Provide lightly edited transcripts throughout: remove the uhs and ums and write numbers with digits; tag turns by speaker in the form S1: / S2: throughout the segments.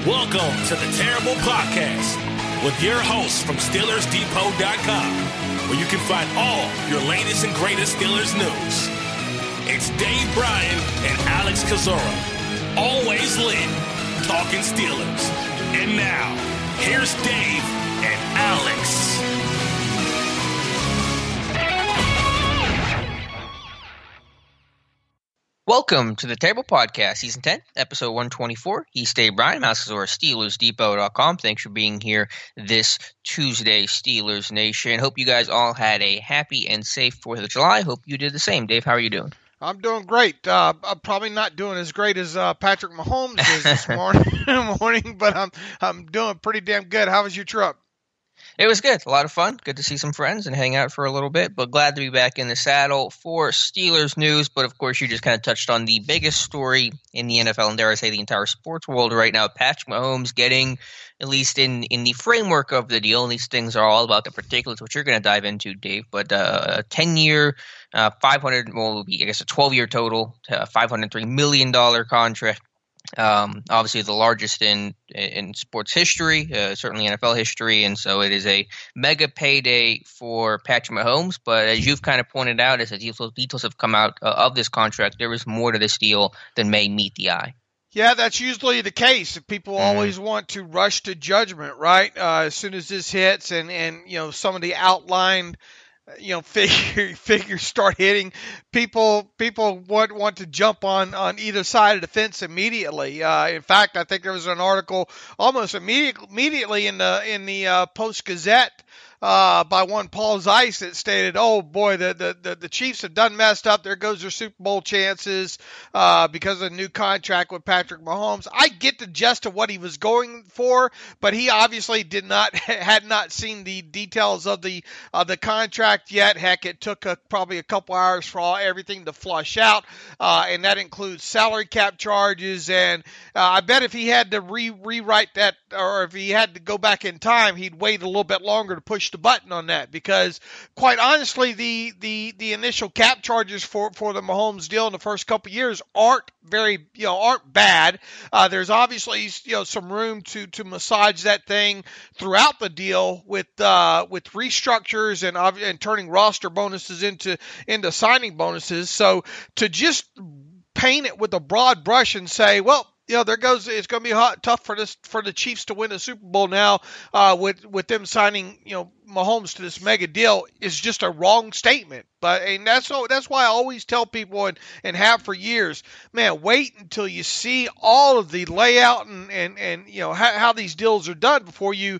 S1: Welcome to the Terrible Podcast with your hosts from SteelersDepot.com, where you can find all your latest and greatest Steelers news. It's Dave Bryan and Alex Kozora, always lit, talking Steelers. And now, here's Dave and Alex.
S2: Welcome to the Table Podcast, Season 10, Episode 124. He's Dave Bryan, Alex Kozora, SteelersDepot.com. Thanks for being here this Tuesday, Steelers Nation. Hope you guys all had a happy and safe 4th of July. Hope you did the same. Dave, how are you doing?
S3: I'm doing great. I'm probably not doing as great as Patrick Mahomes is this morning, but I'm doing pretty damn good. How was your trip?
S2: It was good. A lot of fun. Good to see some friends and hang out for a little bit, but glad to be back in the saddle for Steelers news. But of course, you just kind of touched on the biggest story in the NFL and dare I say the entire sports world right now. Patrick Mahomes getting, at least in the framework of the deal, and these things are all about the particulars, which you're going to dive into, Dave, but a 10-year, 500, well, it will be, I guess, a 12-year total, $503 million contract. Obviously the largest in sports history, certainly NFL history, and so it is a mega payday for Patrick Mahomes. But as you've kind of pointed out, as the details have come out of this contract, there is more to this deal than may meet the eye.
S3: Yeah, that's usually the case. People always want to rush to judgment, right? As soon as this hits and you know, some of the outlined figures start hitting, people want to jump on either side of the fence immediately. In fact, I think there was an article almost immediately in the Post-Gazette by one Paul Zeiss that stated, "Oh boy, the Chiefs have done messed up. There goes their Super Bowl chances because of the new contract with Patrick Mahomes." I get the gist of what he was going for, but he obviously had not seen the details of the contract yet. Heck, it took probably a couple hours for everything to flush out, and that includes salary cap charges. And I bet if he had to rewrite that, or if he had to go back in time, he'd wait a little bit longer to push the button on that, because quite honestly, the initial cap charges for the Mahomes deal in the first couple of years aren't bad. There's obviously some room to massage that thing throughout the deal with restructures and turning roster bonuses into signing bonuses. So to just paint it with a broad brush and say, well, there goes. It's going to be tough for the Chiefs to win a Super Bowl now with them signing Mahomes to this mega deal is just a wrong statement. And that's why I always tell people and have for years, man, wait until you see all of the layout and how these deals are done before you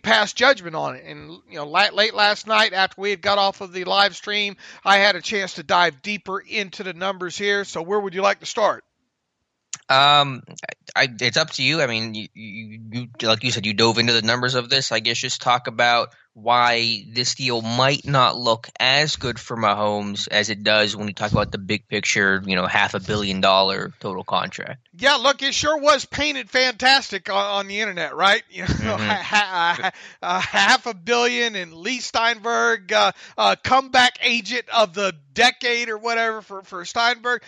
S3: pass judgment on it. And late last night after we had got off of the live stream, I had a chance to dive deeper into the numbers here. So where would you like to start?
S2: It's up to you. I mean, you like you said, you dove into the numbers of this. I guess just talk about why this deal might not look as good for Mahomes as it does when you talk about the big picture, $500 million total contract.
S3: Yeah, look, it sure was painted fantastic on the internet, right? $500 million and Lee Steinberg, comeback agent of the decade or whatever for Steinberg.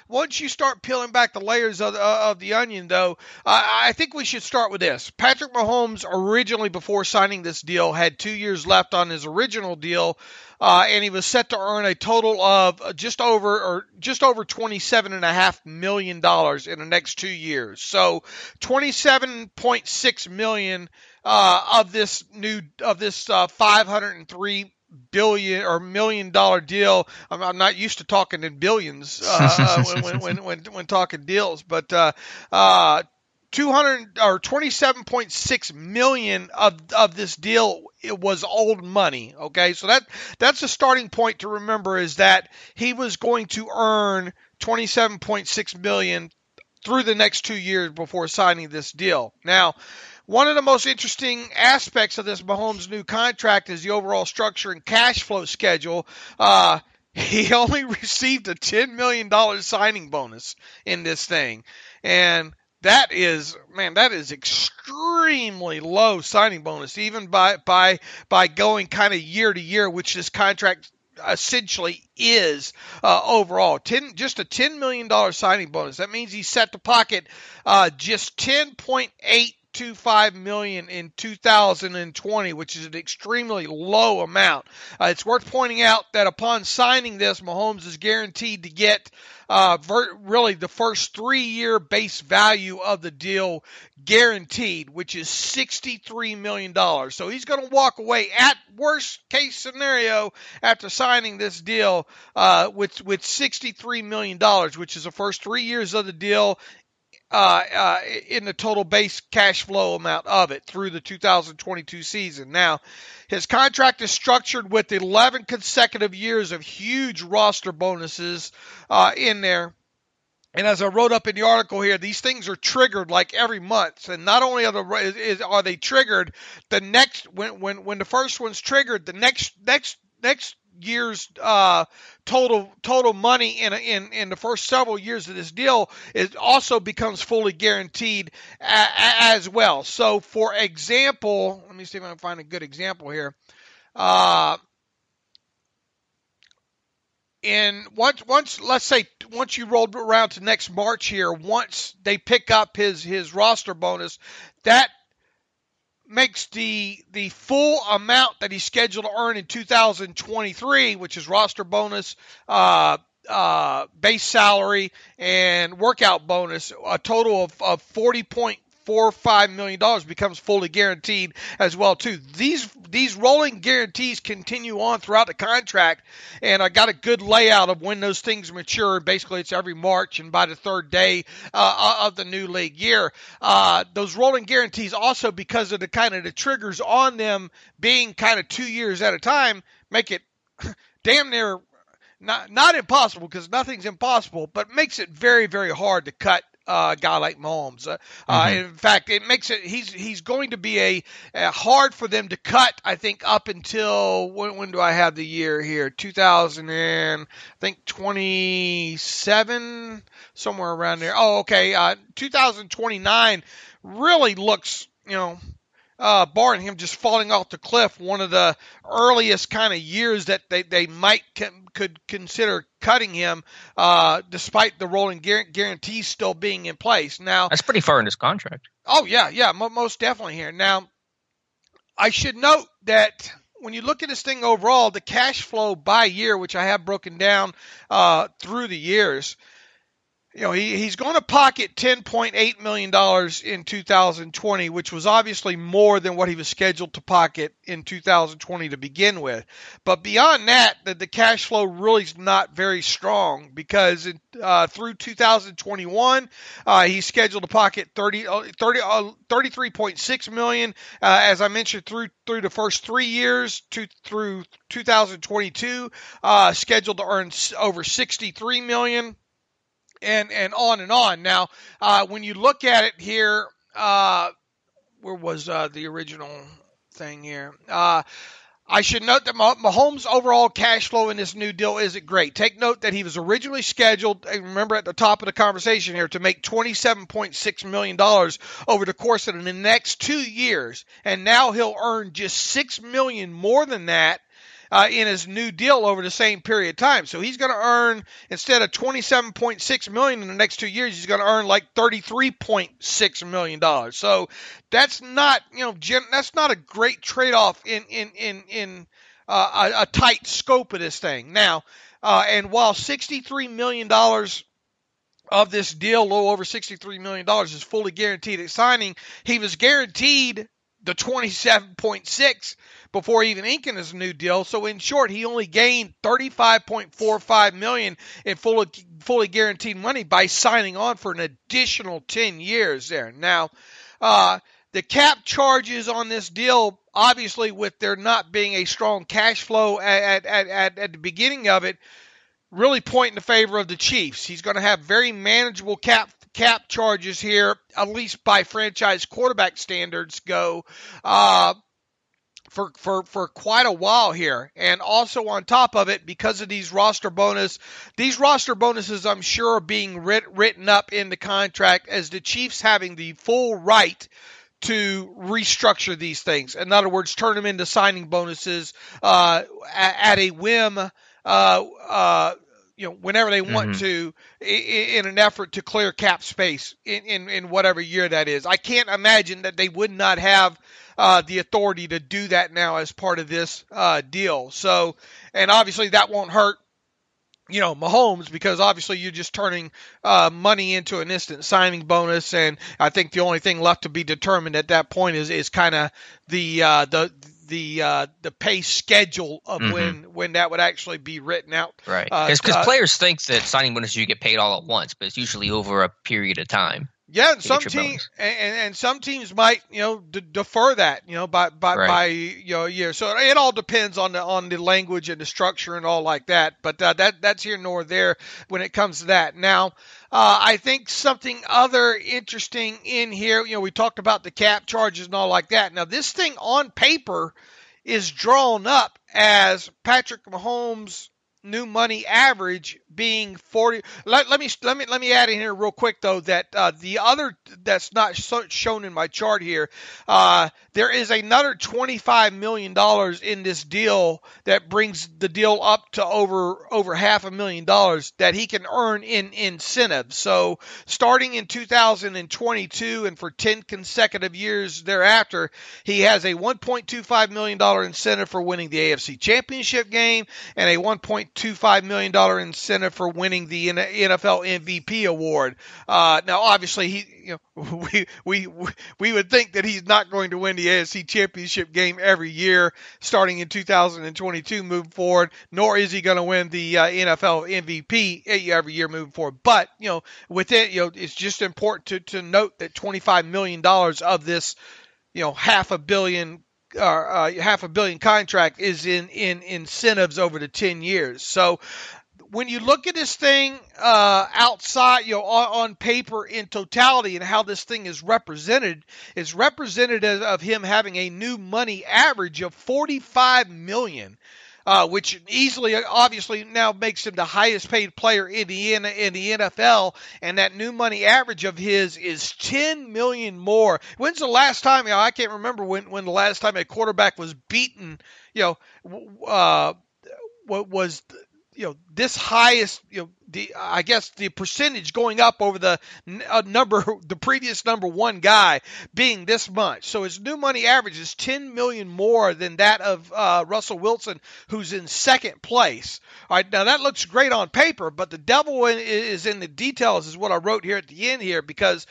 S3: Once you start peeling back the layers of the onion, though, I think we should start with this. Patrick Mahomes originally, before signing this deal, had 2 years left on his original deal, and he was set to earn a total of just over $27.5 million in the next 2 years. So $27.6 million of this $503 billion or $1 million deal. I'm not used to talking in billions when talking deals, but $27.6 million of this deal, it was old money. Okay, so that's a starting point to remember, is that he was going to earn $27.6 million through the next 2 years before signing this deal. Now, one of the most interesting aspects of this Mahomes new contract is the overall structure and cash flow schedule. He only received a $10 million signing bonus in this thing, and that is extremely low signing bonus, even by going kind of year to year, which this contract essentially is overall. Just a $10 million signing bonus. That means he's set to pocket just $10.825 million in 2020, which is an extremely low amount. It's worth pointing out that upon signing this, Mahomes is guaranteed to get really the first 3-year base value of the deal guaranteed, which is $63 million. So he's going to walk away at worst case scenario after signing this deal with $63 million, which is the first 3 years of the deal in the total base cash flow amount of it through the 2022 season. Now, his contract is structured with 11 consecutive years of huge roster bonuses in there. And as I wrote up in the article here, these things are triggered like every month. And not only are they triggered, the next when the first one's triggered, the next year's total money in the first several years of this deal also becomes fully guaranteed as well. So, for example, let me see if I can find a good example here. Let's say once you roll around to next March here, once they pick up his roster bonus, that makes the full amount that he's scheduled to earn in 2023, which is roster bonus, base salary, and workout bonus, a total of $40.45 million becomes fully guaranteed as well too. These rolling guarantees continue on throughout the contract, and I got a good layout of when those things mature. Basically, it's every March and by the third day of the new league year. Those rolling guarantees also, because of the kind of the triggers on them being kind of 2 years at a time, make it damn near not impossible, because nothing's impossible, but makes it very, very hard to cut a guy like Mahomes. In fact, it makes it he's going to be a hard for them to cut, I think, up until when do I have the year here? 2027, somewhere around there. 2029 really looks, barring him just falling off the cliff, one of the earliest kind of years that they might could consider cutting him, despite the rolling guarantees still being in place. Now,
S2: that's pretty far in his contract.
S3: Oh, yeah, most definitely here. Now, I should note that when you look at this thing overall, the cash flow by year, which I have broken down through the years, he's going to pocket $10.8 million in 2020, which was obviously more than what he was scheduled to pocket in 2020 to begin with. But beyond that, the cash flow really is not very strong, because through 2021, he's scheduled to pocket $33.6 million. As I mentioned, through the first 3 years through 2022, scheduled to earn over $63 million. And on and on. Now, when you look at it here, where was the original thing here? I should note that Mahomes' overall cash flow in this new deal isn't great. Take note that he was originally scheduled, remember at the top of the conversation here, to make $27.6 million over the course of the next 2 years. And now he'll earn just $6 million more than that in his new deal over the same period of time. So he's going to earn, instead of $27.6 million in the next 2 years, he's going to earn like $33.6 million. So that's not, that's not a great trade-off in a tight scope of this thing. Now, and while $63 million of this deal, a little over $63 million, is fully guaranteed at signing, he was guaranteed the 27.6 before even inking his new deal. So in short, he only gained $35.45 million in fully guaranteed money by signing on for an additional 10 years there. Now, the cap charges on this deal, obviously, with there not being a strong cash flow at the beginning of it, really point in the favor of the Chiefs. He's going to have very manageable cap charges here, at least by franchise quarterback standards go, for quite a while here. And also on top of it, because of these roster bonuses, I'm sure, are being written up in the contract as the Chiefs having the full right to restructure these things. In other words, turn them into signing bonuses at a whim, whenever they want to, in an effort to clear cap space in whatever year that is. I can't imagine that they would not have the authority to do that now as part of this deal. So, and obviously that won't hurt Mahomes, because obviously you're just turning money into an instant signing bonus, and I think the only thing left to be determined at that point is kind of the pay schedule of when that would actually be written out.
S2: Right, because players think that signing bonuses you get paid all at once, but it's usually over a period of time.
S3: Yeah, and some teams might defer that by year. So it all depends on the language and the structure and all like that. But that's here nor there when it comes to that. Now, I think something other interesting in here. We talked about the cap charges and all like that. Now, this thing on paper is drawn up as Patrick Mahomes' new money average being 40. Let me add in here real quick though that the other that's not shown in my chart here, there is another $25 million in this deal that brings the deal up to over $500,000 that he can earn in incentives. So starting in 2022 and for 10 consecutive years thereafter, he has a $1.25 million incentive for winning the AFC Championship game and a $1.25 million incentive for winning the NFL MVP award. Now, obviously, we would think that he's not going to win the AFC Championship game every year, starting in 2022 moving forward. Nor is he going to win the NFL MVP every year moving forward. But with it, it's just important to note that $25 million of this, $500 million contract is in incentives over the 10 years. So when you look at this thing outside, on paper in totality and how this thing is represented, it's representative of him having a new money average of $45 million, which easily, obviously, now makes him the highest paid player in the NFL. And that new money average of his is $10 million more. When's the last time? I can't remember when the last time a quarterback was beaten. What was this highest, I guess the percentage going up over the previous number one guy being this much. So his new money average is $10 million more than that of Russell Wilson, who's in second place. All right, now that looks great on paper, but the devil is in the details, is what I wrote here at the end here, because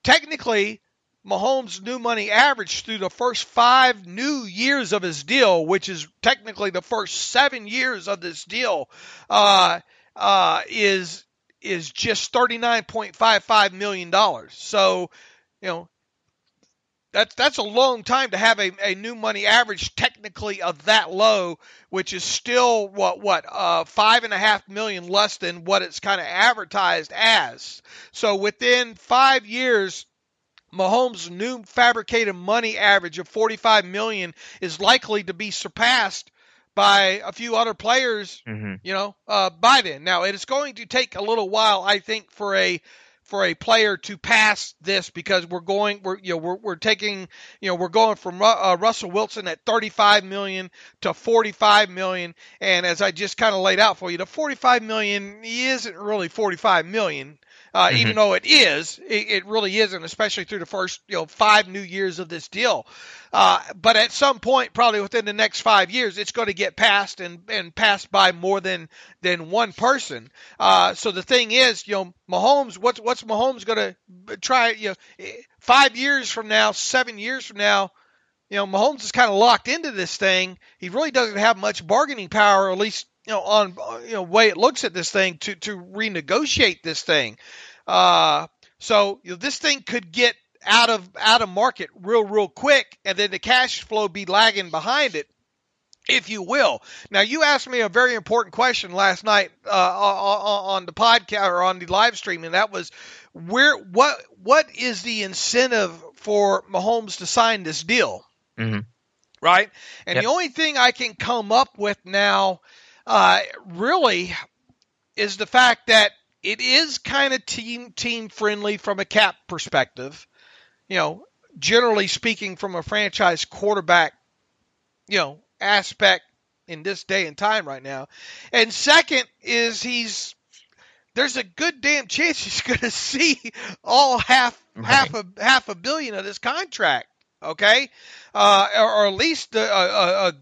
S3: technically Mahomes' new money average through the first 5 new years of his deal, which is technically the first 7 years of this deal, is just $39.55 million. So, that's a long time to have a new money average technically of that low, which is still $5.5 million less than what it's kind of advertised as. So within 5 years, Mahomes' new fabricated money average of $45 million is likely to be surpassed by a few other players, by then. Now, it is going to take a little while, I think, for a player to pass this, because we're going from Russell Wilson at $35 million to $45 million, and as I just kind of laid out for you, the $45 million isn't really $45 million. Even though it is, it really isn't, especially through the first 5 new years of this deal. But at some point, probably within the next 5 years, it's going to get passed and passed by more than one person. So the thing is, Mahomes, what's Mahomes going to try? 5 years from now, 7 years from now, Mahomes is kind of locked into this thing. He really doesn't have much bargaining power, at least on way it looks at this thing to renegotiate this thing. So this thing could get out of market real quick, and then the cash flow be lagging behind it, if you will. Now, you asked me a very important question last night on the podcast or on the live stream, and that was what is the incentive for Mahomes to sign this deal? Right? And the only thing I can come up with now really is the fact that it is kind of team friendly from a cap perspective. generally speaking, from a franchise quarterback, aspect in this day and time right now. And second is there's a good damn chance he's going to see all half a billion of this contract. Okay, or at least a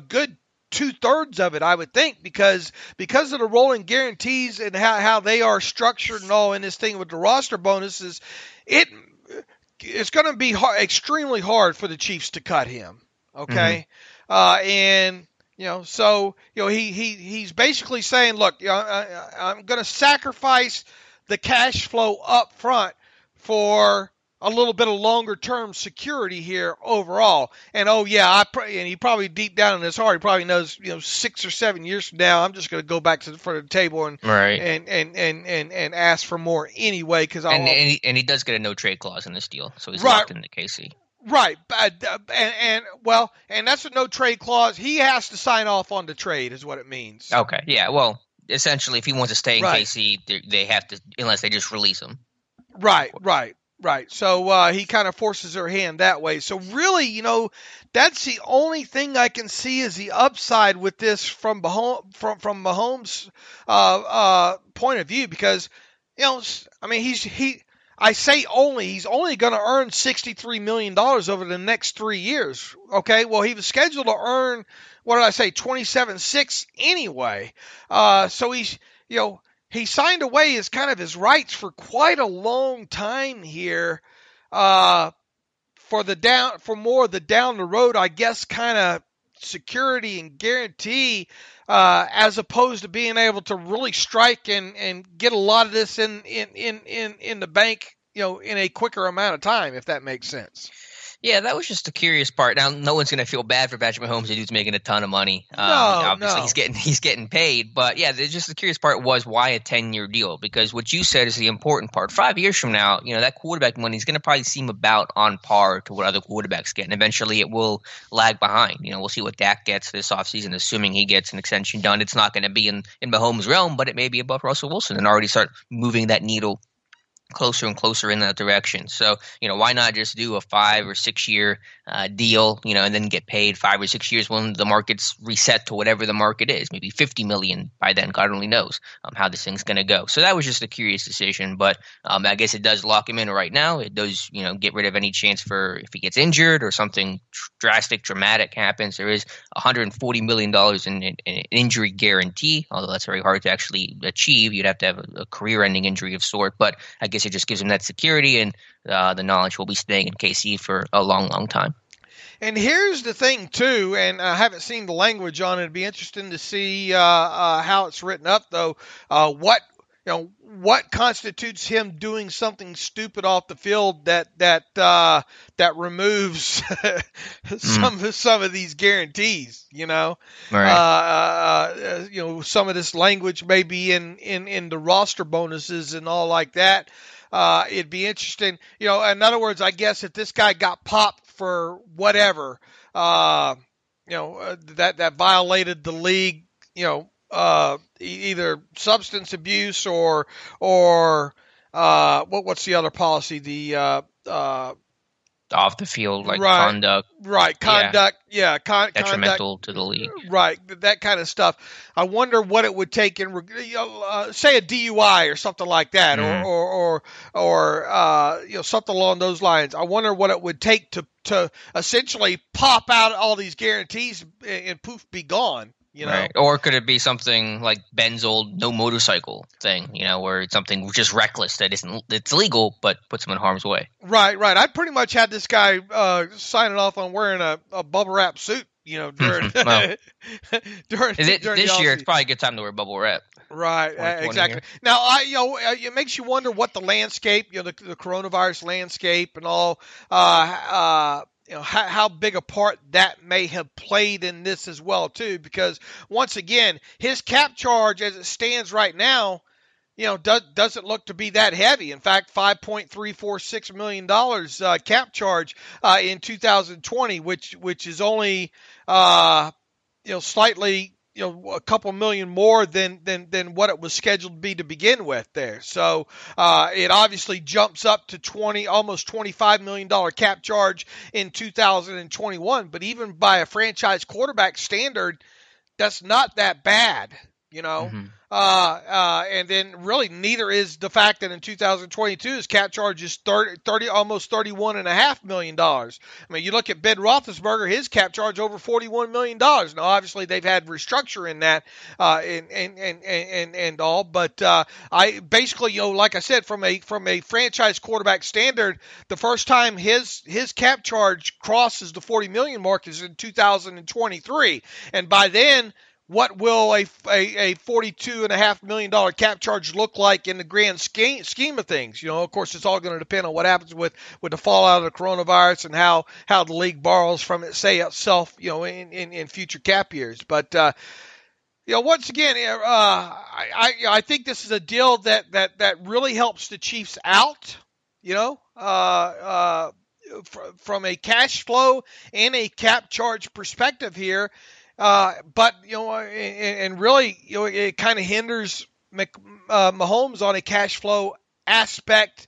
S3: good 2/3 of it, I would think, because of the rolling guarantees and how they are structured and all in this thing with the roster bonuses, it's going to be extremely hard for the Chiefs to cut him. Okay, and he's basically saying, look, I'm going to sacrifice the cash flow up front for a little bit of longer term security here overall. And and he probably deep down in his heart, he probably knows, 6 or 7 years from now, I'm just going to go back to the front of the table and ask for more anyway.
S2: And he does get a no trade clause in this deal, so he's locked into KC.
S3: Right, and that's a no trade clause. He has to sign off on the trade, is what it means.
S2: Okay, yeah. Well, essentially, if he wants to stay in KC, they have to, unless they just release him.
S3: Right. So he kind of forces her hand that way. So really, that's the only thing I can see is the upside with this from Mahomes' point of view, because he's only going to earn $63 million over the next 3 years. Okay, well, he was scheduled to earn, 27.6 anyway. So he signed away his rights for quite a long time here, for more of the down the road, I guess, kind of security and guarantee, as opposed to being able to really strike and get a lot of this in the bank, in a quicker amount of time, if that makes sense.
S2: Yeah, that was just the curious part. Now, no one's going to feel bad for Patrick Mahomes. The dude's making a ton of money. Obviously, he's getting paid. But yeah, just the curious part was why a 10-year deal? Because what you said is the important part. 5 years from now, that quarterback money is going to probably seem about on par to what other quarterbacks get, and eventually it will lag behind. We'll see what Dak gets this offseason, assuming he gets an extension done. It's not going to be in Mahomes' realm, but it may be above Russell Wilson and already start moving that needle closer and closer in that direction. So, why not just do a 5 or 6 year deal, and then get paid 5 or 6 years when the market's reset to whatever the market is, maybe 50 million by then. God only knows how this thing's going to go. So that was just a curious decision, but I guess it does lock him in right now. It does, get rid of any chance for if he gets injured or something dramatic happens. There is $140 million in injury guarantee, although that's very hard to actually achieve. You'd have to have a career-ending injury of sort, but I guess it just gives him that security and the knowledge we'll be staying in KC for a long, long time.
S3: And here's the thing, too, and I haven't seen the language on it. It'd be interesting to see how it's written up, though. What constitutes him doing something stupid off the field that removes some of these guarantees,
S2: Right.
S3: Some of this language may be in the roster bonuses and all like that. It'd be interesting, in other words, I guess if this guy got popped for whatever, that violated the league, either substance abuse or what's the other policy? The
S2: off the field, conduct.
S3: Right, conduct. Yeah,
S2: detrimental to the league.
S3: Right, that kind of stuff. I wonder what it would take in, say, a DUI or something like that, or something along those lines. I wonder what it would take to essentially pop out all these guarantees and poof, be gone.
S2: Right. Or could it be something like Ben's old no motorcycle thing, where it's something just reckless that it's legal but puts him in harm's way?
S3: Right. I pretty much had this guy signing off on wearing a bubble wrap suit, during
S2: well,
S3: during
S2: this year. It's probably a good time to wear bubble wrap.
S3: Right, exactly. Here. Now, it makes you wonder what the landscape, the coronavirus landscape and all, how big a part that may have played in this as well, too, because once again, his cap charge as it stands right now, doesn't look to be that heavy. In fact, $5.346 million cap charge in 2020, which is only slightly a couple million more than what it was scheduled to be to begin with there. So it obviously jumps up to almost $25 million cap charge in 2021. But even by a franchise quarterback standard, that's not that bad,
S2: Mm-hmm.
S3: And then really neither is the fact that in 2022 his cap charge is almost $31.5 million. I mean, you look at Ben Roethlisberger, his cap charge over $41 million. Now, obviously they've had restructure in that, and all, but I basically, like I said, from a franchise quarterback standard, the first time his cap charge crosses the 40 million mark is in 2023, and by then, what will a $42.5 million cap charge look like in the grand scheme of things? Of course, it's all going to depend on what happens with the fallout of the coronavirus and how the league borrows from itself, in future cap years. But once again, I think this is a deal that really helps the Chiefs out. From a cash flow and a cap charge perspective here. But and really, it kind of hinders Mahomes on a cash flow aspect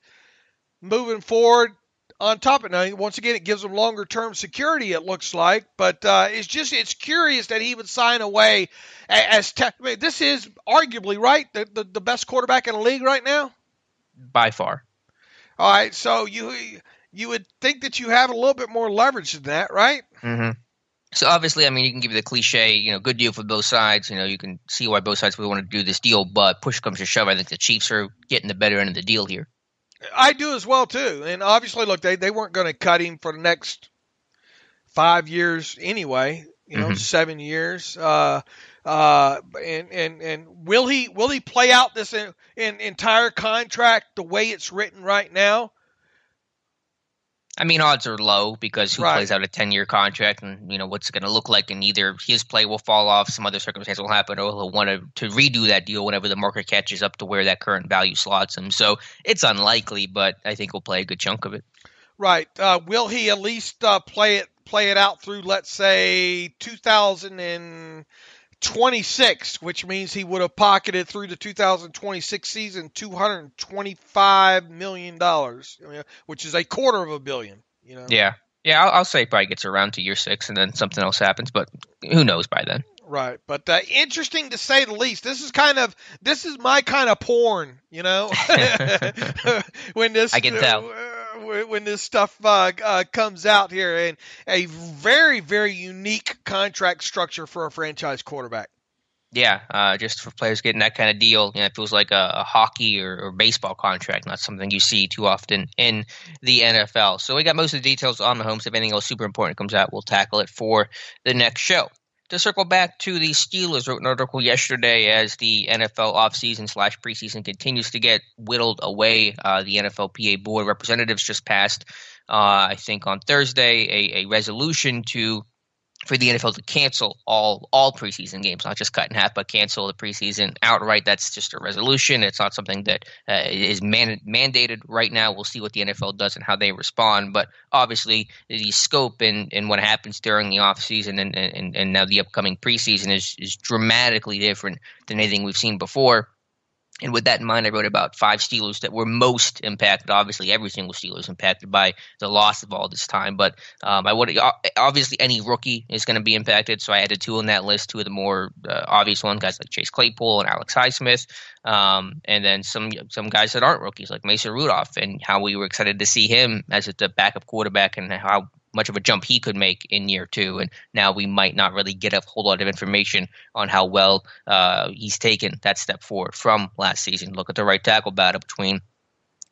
S3: moving forward. On top of it, now, once again, it gives him longer term security. It looks like, but it's curious that he would sign away this is arguably right the best quarterback in the league right now,
S2: by far.
S3: All right, so you would think that you have a little bit more leverage than that, right?
S2: Mm-hmm. So obviously, I mean, you can give the cliche, good deal for both sides. You can see why both sides would want to do this deal, but push comes to shove, I think the Chiefs are getting the better end of the deal here.
S3: I do as well, too. And obviously, look, they weren't going to cut him for the next 5 years anyway, 7 years. And will he play out this entire contract the way it's written right now?
S2: I mean, odds are low because who
S3: Right.
S2: plays out a 10-year contract and, what's it going to look like, and either his play will fall off, some other circumstance will happen, or he'll want to redo that deal whenever the market catches up to where that current value slots him. So it's unlikely, but I think he'll play a good chunk of it.
S3: Right. Will he at least play it out through, let's say, 2026, which means he would have pocketed through the 2026 season $225 million, which is $250 million.
S2: Yeah. Yeah, I'll say probably gets around to year 6 and then something else happens, but who knows by then.
S3: Right, but interesting to say the least. This is my kind of porn, when this
S2: I can tell.
S3: When this stuff comes out here, and a very, very unique contract structure for a franchise quarterback.
S2: Yeah, just for players getting that kind of deal, it feels like a hockey or baseball contract, not something you see too often in the NFL. So we got most of the details on Mahomes. If anything else super important comes out, we'll tackle it for the next show. To circle back to the Steelers, wrote an article yesterday as the NFL offseason / preseason continues to get whittled away. The NFLPA Board of Representatives just passed, I think on Thursday, a resolution for the NFL to cancel all preseason games, not just cut in half, but cancel the preseason outright. That's just a resolution. It's not something that is mandated right now. We'll see what the NFL does and how they respond. But obviously, the scope and what happens during the offseason and now the upcoming preseason is dramatically different than anything we've seen before. And with that in mind, I wrote about 5 Steelers that were most impacted. Obviously, every single Steeler is impacted by the loss of all this time. But obviously any rookie is going to be impacted. So I added 2 on that list, 2 of the more obvious ones, guys like Chase Claypool and Alex Highsmith. And then some guys that aren't rookies like Mason Rudolph, and how we were excited to see him as the backup quarterback and how much of a jump he could make in year 2. And now we might not really get a whole lot of information on how well he's taken that step forward from last season. Look at the right tackle battle between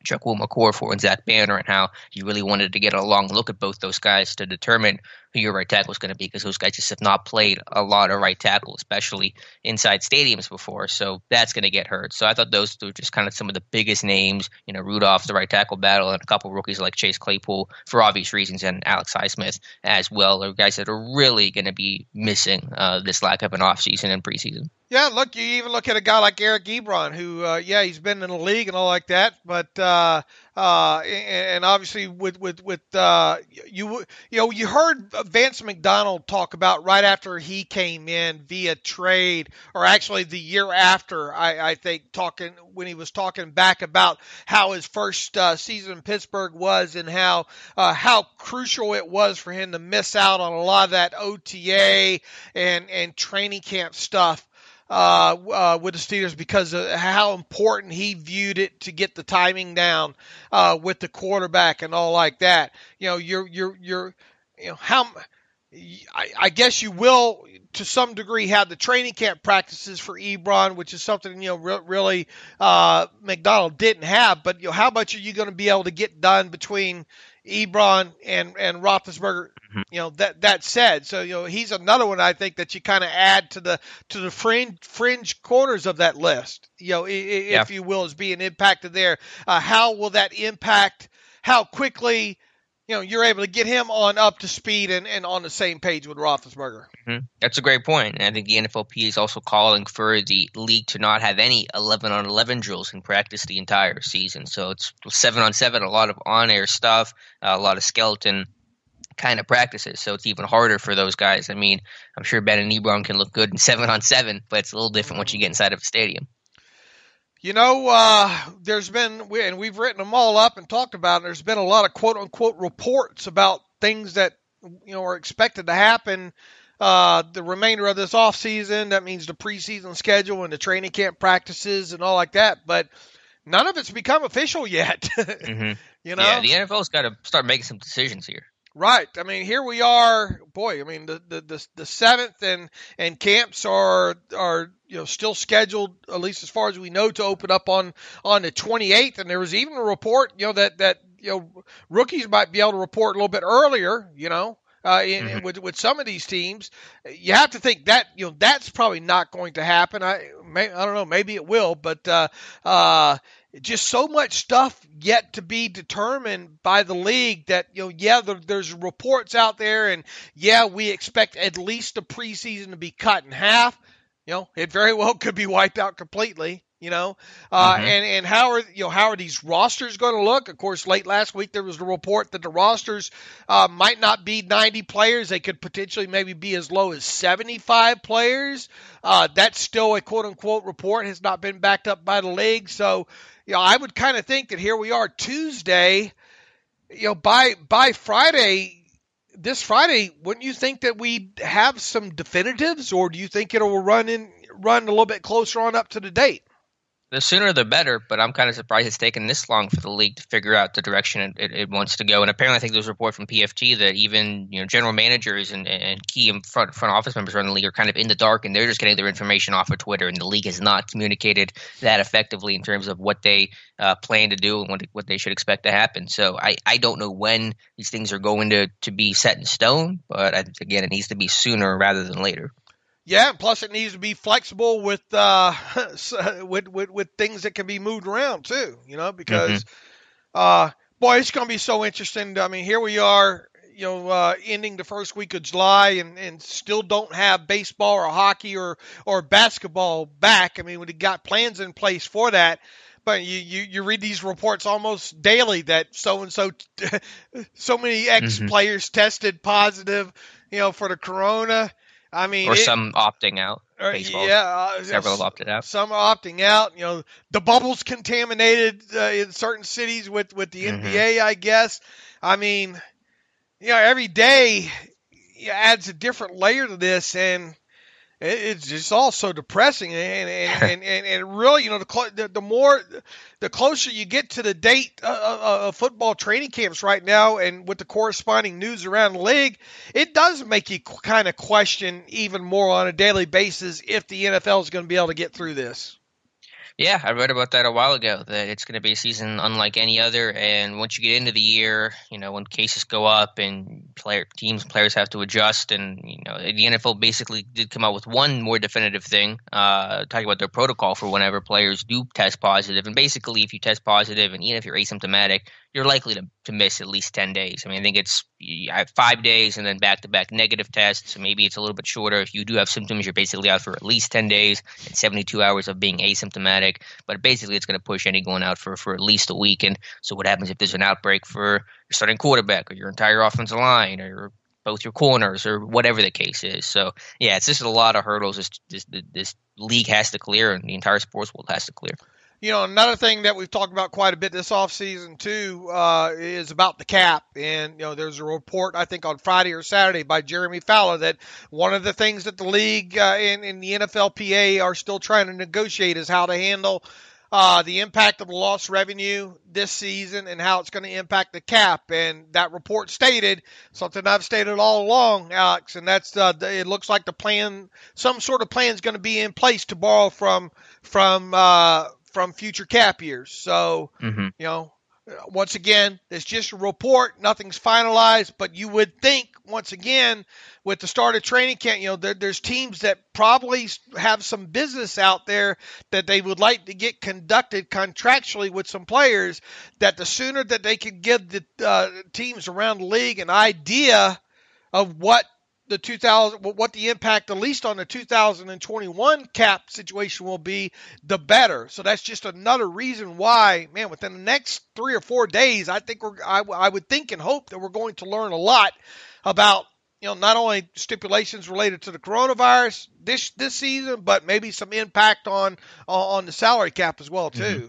S2: Chukwuma Okorafor and Zach Banner, and how you really wanted to get a long look at both those guys to determine who your right tackle is going to be, because those guys just have not played a lot of right tackle, especially inside stadiums before. So that's going to get hurt. So I thought those two were just kind of some of the biggest names, Rudolph, the right tackle battle, and a couple of rookies like Chase Claypool for obvious reasons, and Alex Highsmith as well, are guys that are really going to be missing this lack of an offseason and preseason.
S3: Yeah, look, you even look at a guy like Eric Ebron, who, he's been in the league and all like that, but and obviously with you heard Vance McDonald talk about right after he came in via trade, or actually the year after, I think, when he was talking back about how his first season in Pittsburgh was, and how crucial it was for him to miss out on a lot of that OTA and training camp stuff with the Steelers, because of how important he viewed it to get the timing down with the quarterback and all like that. I guess you will, to some degree, have the training camp practices for Ebron, which is something really McDonald didn't have. But how much are you going to be able to get done between Ebron and Roethlisberger? That said, so he's another one I think that you kind of add to the fringe corners of that list. If you will, is being impacted there. How will that impact how quickly you're able to get him on up to speed and on the same page with Roethlisberger?
S2: Mm-hmm. That's a great point. And I think the NFLPA is also calling for the league to not have any 11-on-11 drills in practice the entire season. So it's 7-on-7, a lot of on-air stuff, a lot of skeleton kind of practices. So it's even harder for those guys. I mean, I'm sure Ben and Ebron can look good in 7-on-7, but it's a little different once you get inside of a stadium.
S3: There's been, and we've written them all up and talked about it, there's been a lot of quote-unquote reports about things that, are expected to happen the remainder of this offseason. That means the preseason schedule and the training camp practices and all like that. But none of it's become official yet.
S2: Mm-hmm. Yeah, the NFL's got to start making some decisions here.
S3: Right. I mean, here we are. Boy, I mean, the 7th and camps are still scheduled, at least as far as we know, to open up on the 28th. And there was even a report, that rookies might be able to report a little bit earlier. With some of these teams, you have to think that that's probably not going to happen. I don't know, maybe it will, but just so much stuff yet to be determined by the league that, there's reports out there, and we expect at least the preseason to be cut in half. It very well could be wiped out completely. And how are these rosters going to look? Of course, late last week there was the report that the rosters might not be 90 players. They could potentially maybe be as low as 75 players. That's still a quote-unquote report, has not been backed up by the league. So, I would kind of think that here we are Tuesday, by Friday, this Friday, wouldn't you think that we'd have some definitives, or do you think it'll run a little bit closer on up to the date?
S2: The sooner the better, but I'm kind of surprised it's taken this long for the league to figure out the direction it wants to go. And apparently I think there's a report from PFT that even general managers and key front office members around the league are kind of in the dark, and they're just getting their information off of Twitter, and the league has not communicated that effectively in terms of what they plan to do and what they should expect to happen. So I don't know when these things are going to be set in stone, but again, it needs to be sooner rather than later.
S3: Yeah, and plus it needs to be flexible with things that can be moved around too, because boy, it's going to be so interesting. I mean, here we are, ending the first week of July and still don't have baseball or hockey or basketball back. I mean, we got plans in place for that. But you read these reports almost daily that so-and-so, so many ex-players tested positive, for the corona. I mean,
S2: or some opting out. Baseball. Several have opted out.
S3: Some are opting out. The bubble's contaminated in certain cities with the NBA, I guess. I mean, every day adds a different layer to this, and it's just all so depressing. And really, the closer you get to the date of football training camps right now, and with the corresponding news around the league, it does make you kind of question even more on a daily basis if the NFL is going to be able to get through this.
S2: Yeah, I read about that a while ago, that it's going to be a season unlike any other. And once you get into the year, when cases go up and players have to adjust, and the NFL basically did come out with one more definitive thing, talking about their protocol for whenever players do test positive. And basically, if you test positive, and even if you're asymptomatic, you're likely to miss at least 10 days. I mean, I think it's 5 days and then back-to-back negative tests. So maybe it's a little bit shorter. If you do have symptoms, you're basically out for at least 10 days and 72 hours of being asymptomatic. But basically, it's going to push anyone out for at least a week. And so what happens if there's an outbreak for your starting quarterback or your entire offensive line or your both your corners or whatever the case is. So yeah, it's just a lot of hurdles this league has to clear and the entire sports world has to clear.
S3: Another thing that we've talked about quite a bit this offseason, too, is about the cap. And, there's a report, I think, on Friday or Saturday by Jeremy Fowler that one of the things that the league in the NFLPA are still trying to negotiate is how to handle the impact of the lost revenue this season and how it's going to impact the cap. And that report stated something I've stated all along, Alex, and that's it looks like some sort of plan is going to be in place to borrow from future cap years. So, once again, it's just a report. Nothing's finalized, but you would think, once again, with the start of training camp, there's teams that probably have some business out there that they would like to get conducted contractually with some players, that the sooner that they can give the teams around the league an idea of what the impact, at least on the 2021 cap situation, will be, the better. So that's just another reason why, man, within the next 3 or 4 days, I think I would think and hope that we're going to learn a lot about, not only stipulations related to the coronavirus this season, but maybe some impact on the salary cap as well, too.
S2: Mm-hmm.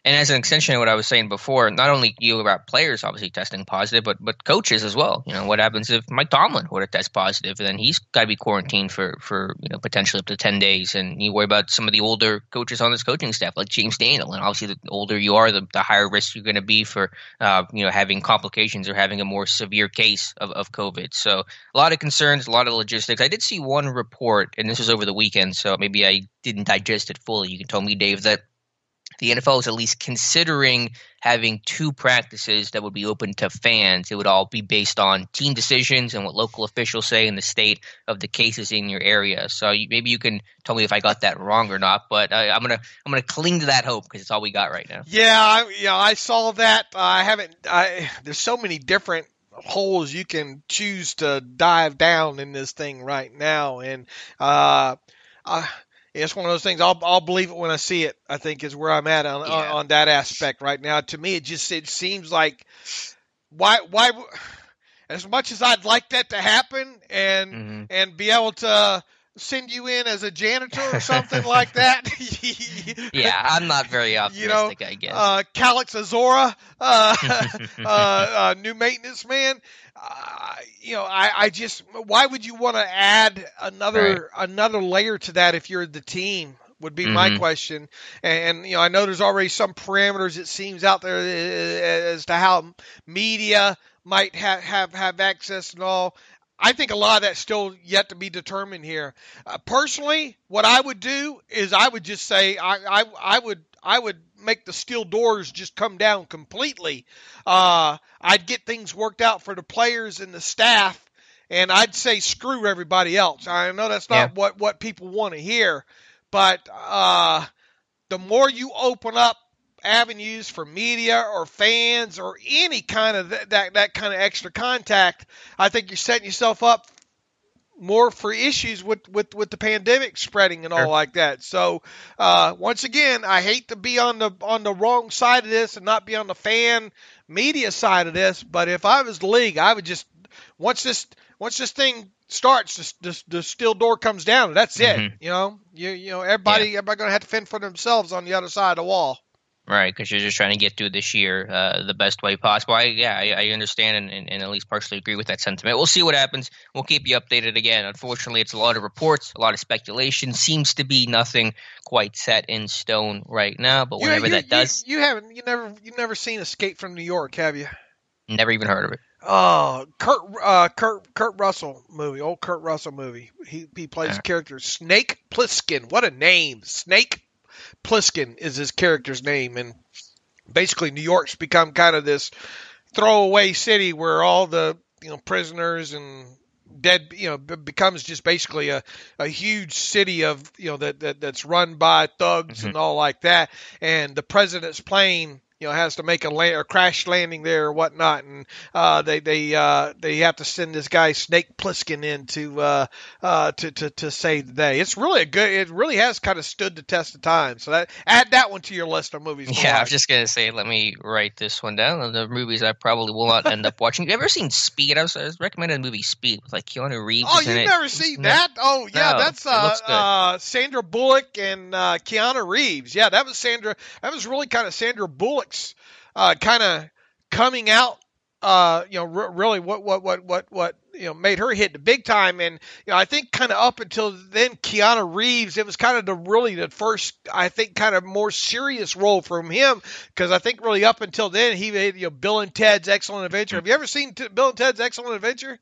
S2: And as an extension of what I was saying before, not only about players obviously testing positive, but coaches as well. What happens if Mike Tomlin were to test positive? Then he's got to be quarantined for potentially up to 10 days. And you worry about some of the older coaches on this coaching staff, like James Daniel. And obviously, the older you are, the higher risk you're going to be for having complications or having a more severe case of COVID. So a lot of concerns, a lot of logistics. I did see one report, and this was over the weekend, so maybe I didn't digest it fully. You can tell me, Dave, that the NFL is at least considering having 2 practices that would be open to fans. It would all be based on team decisions and what local officials say in the state of the cases in your area. So maybe you can tell me if I got that wrong or not. But I'm gonna cling to that hope because it's all we got right now.
S3: Yeah, I saw that. There's so many different holes you can choose to dive down in this thing right now, and it's one of those things. I'll believe it when I see it, I think, is where I'm at on that aspect right now. To me, it seems like why as much as I'd like that to happen and be able to send you in as a janitor or something like that.
S2: Yeah, I'm not very optimistic, I guess.
S3: Calix Azora, new maintenance man. I just, why would you want to add another layer to that if you're the team? Would be my question. And I know there's already some parameters, it seems, out there as to how media might have access and all. I think a lot of that's still yet to be determined here. Personally, what I would do is I would just say I would make the steel doors just come down completely. I'd get things worked out for the players and the staff, and I'd say screw everybody else. I know that's not what people want to hear, but the more you open up avenues for media or fans or any kind of that kind of extra contact, I think you're setting yourself up more for issues with the pandemic spreading and all like that. So once again, I hate to be on the wrong side of this and not be on the fan media side of this, but if I was the league, I would just once this thing starts, the steel door comes down. That's it. Everybody going to have to fend for themselves on the other side of the wall.
S2: Right, because you're just trying to get through this year the best way possible. I understand and at least partially agree with that sentiment. We'll see what happens. We'll keep you updated again. Unfortunately, it's a lot of reports, a lot of speculation. Seems to be nothing quite set in stone right now. But whenever that does,
S3: you never seen Escape from New York, have you?
S2: Never even heard of it.
S3: Oh, Kurt Russell movie, old Kurt Russell movie. He plays the character Snake Plissken. What a name, Snake Plissken is his character's name, and basically New York's become kind of this throwaway city where all the prisoners and dead becomes just basically a huge city of that's run by thugs and all like that. And the president's plane has to make a crash landing there or whatnot, and they have to send this guy Snake Plissken in to save the day. It's really it really has kind of stood the test of time. So add that one to your list of movies.
S2: Yeah, I was just gonna say, let me write this one down. The movies I probably will not end up watching. You ever seen Speed? I was recommended the movie Speed with like Keanu Reeves.
S3: Oh, you've never seen that? Oh, yeah, that's Sandra Bullock and Keanu Reeves. Yeah, that was really kind of Sandra Bullock's kind of coming out. Really what made her hit the big time. And I think kind of up until then, Keanu Reeves, it was kind of the first, I think, kind of more serious role from him, because I think really up until then he made Bill and Ted's Excellent Adventure. Have you ever seen Bill and Ted's Excellent Adventure?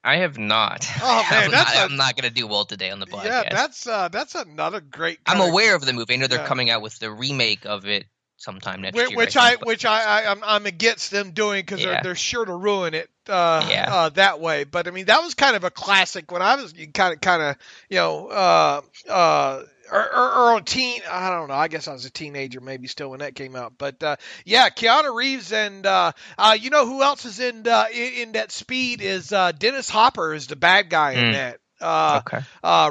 S2: I have not.
S3: Oh man,
S2: I'm not going to do well today on the podcast.
S3: Yeah, that's another great.
S2: I'm aware of the movie. I know they're coming out with the remake of it sometime next year.
S3: Which I'm against them doing, because they're sure to ruin it that way. But I mean, that was kind of a classic when I was kind of or a teen. I don't know. I guess I was a teenager maybe still when that came out. But Keanu Reeves and who else is in that Speed is Dennis Hopper is the bad guy in that.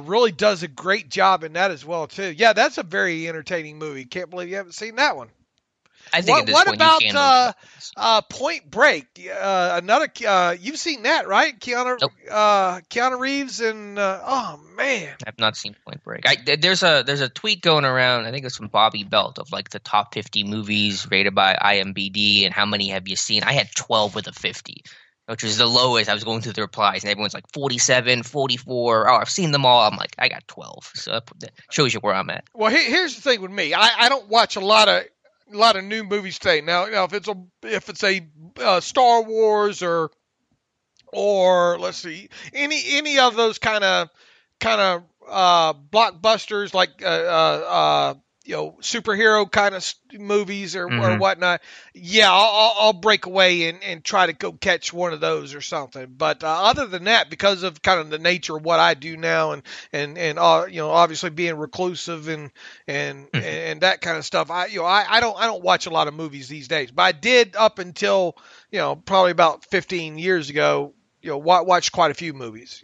S3: Really does a great job in that as well too. Yeah, that's a very entertaining movie. Can't believe you haven't seen that one.
S2: I think
S3: what about Point Break? You've seen that, right? Keanu Reeves and oh man,
S2: I've not seen Point Break. There's a tweet going around. I think it's from Bobby Belt of like the top 50 movies rated by IMDb and how many have you seen? I had 12 with a 50. Which was the lowest. I was going through the replies, and everyone's like 47, 44. Oh, I've seen them all. I'm like, I got 12. So that shows you where I'm at.
S3: Well, here's the thing with me. I don't watch a lot of new movies today. Now if it's a Star Wars or let's see, any of those kind of blockbusters like superhero kind of movies or whatnot. Yeah, I'll break away and try to go catch one of those or something. But other than that, because of kind of the nature of what I do now and obviously being reclusive and that kind of stuff, I don't watch a lot of movies these days. But I did up until probably about 15 years ago. Watch quite a few movies.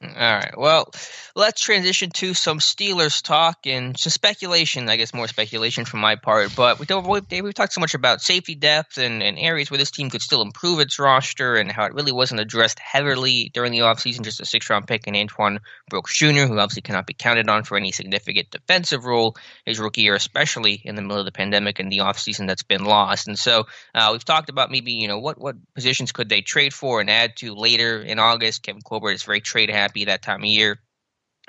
S2: All right. Well, let's transition to some Steelers talk and some speculation. I guess more speculation from my part. But we've talked so much about safety depth and areas where this team could still improve its roster and how it really wasn't addressed heavily during the offseason. Just a 6th-round pick in Antoine Brooks Jr., who obviously cannot be counted on for any significant defensive role his rookie year, especially in the middle of the pandemic and the offseason that's been lost. And so we've talked about maybe what positions could they trade for and add to later in August. Kevin Colbert is very trade happy that time of year.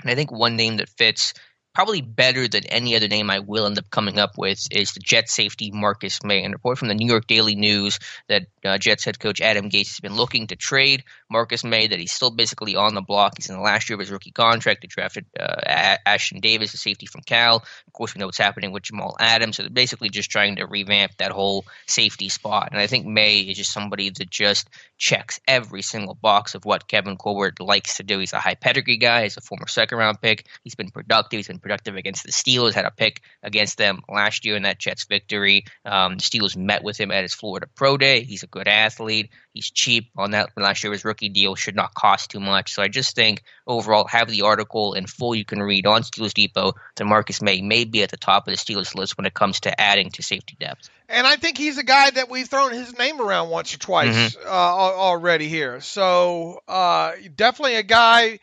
S2: And I think one name that fits probably better than any other name I will end up coming up with is the Jets safety Marcus Maye. And a report from the New York Daily News that Jets head coach Adam Gase has been looking to trade Marcus Maye, that he's still basically on the block. He's in the last year of his rookie contract. They drafted Ashton Davis, a safety from Cal. Of course, we know what's happening with Jamal Adams. So they're basically just trying to revamp that whole safety spot. And I think Maye is just somebody that just checks every single box of what Kevin Colbert likes to do. He's a high pedigree guy. He's a former 2nd-round pick. He's been productive. He's been productive against the Steelers. Had a pick against them last year in that Jets victory. The Steelers met with him at his Florida Pro Day. He's a good athlete. He's cheap on that last year. His rookie deal should not cost too much. So I just think overall, have the article in full you can read on Steelers Depot that Marcus Maye may be at the top of the Steelers list when it comes to adding to safety depth.
S3: And I think he's a guy that we've thrown his name around once or twice already here. So definitely a guy,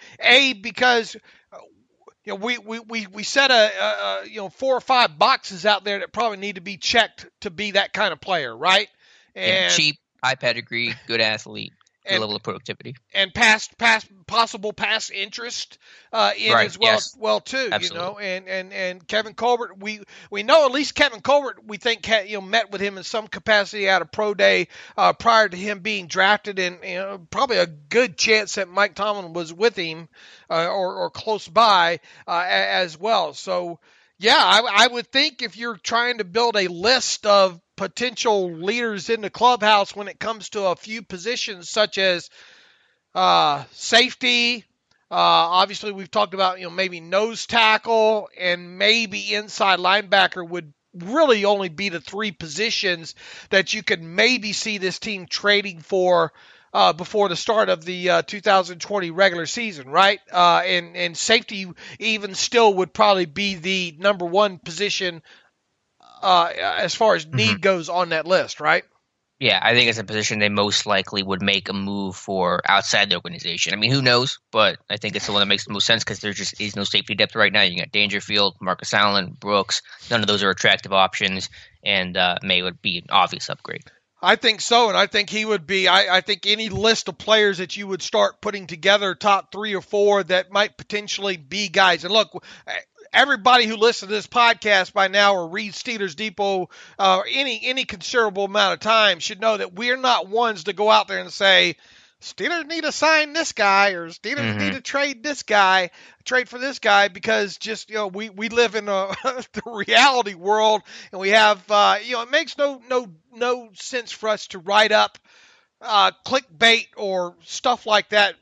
S3: because we set a 4 or 5 boxes out there that probably need to be checked to be that kind of player, right?
S2: And cheap, high pedigree, good athlete, good level of productivity,
S3: and possible past interest as well,
S2: yes.
S3: well too.
S2: Absolutely.
S3: And Kevin Colbert, we know at least Kevin Colbert, we think met with him in some capacity at a pro day prior to him being drafted, and probably a good chance that Mike Tomlin was with him or close by as well. So yeah, I would think if you're trying to build a list of potential leaders in the clubhouse when it comes to a few positions such as safety, obviously we've talked about maybe nose tackle and maybe inside linebacker really only be the three positions that you could maybe see this team trading for before the start of the 2020 regular season, right? And safety even still would probably be the number one position as far as need goes on that list, right?
S2: Yeah, I think it's a position they most likely would make a move for outside the organization. I mean, who knows? But I think it's the one that makes the most sense because there just is no safety depth right now. You got Dangerfield, Marcus Allen, Brooks. None of those are attractive options, and May would be an obvious upgrade.
S3: I think so, and I think he would be. I think any list of players that you would start putting together, top 3 or 4, that might potentially be guys. And look, everybody who listens to this podcast by now or reads Steelers Depot any considerable amount of time should know that we're not ones to go out there and say, Steelers need to sign this guy or Steelers need to trade for this guy, because just, we live in the reality world, and we have, it makes no sense for us to write up clickbait or stuff like that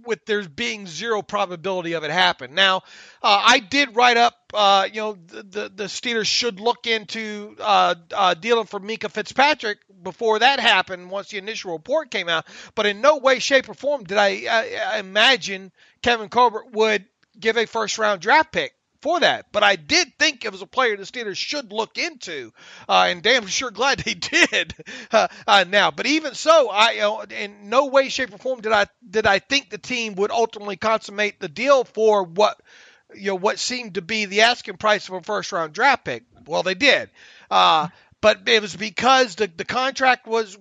S3: with there being zero probability of it happen. Now, I did write up, the Steelers should look into dealing for Minkah Fitzpatrick before that happened, once the initial report came out. But in no way, shape, or form did I imagine Kevin Colbert would give a first-round draft pick for that. But I did think it was a player the Steelers should look into, and damn sure glad they did now. But even so, in no way, shape, or form did I think the team would ultimately consummate the deal for what seemed to be the asking price of a first-round draft pick. Well, they did. But it was because the contract was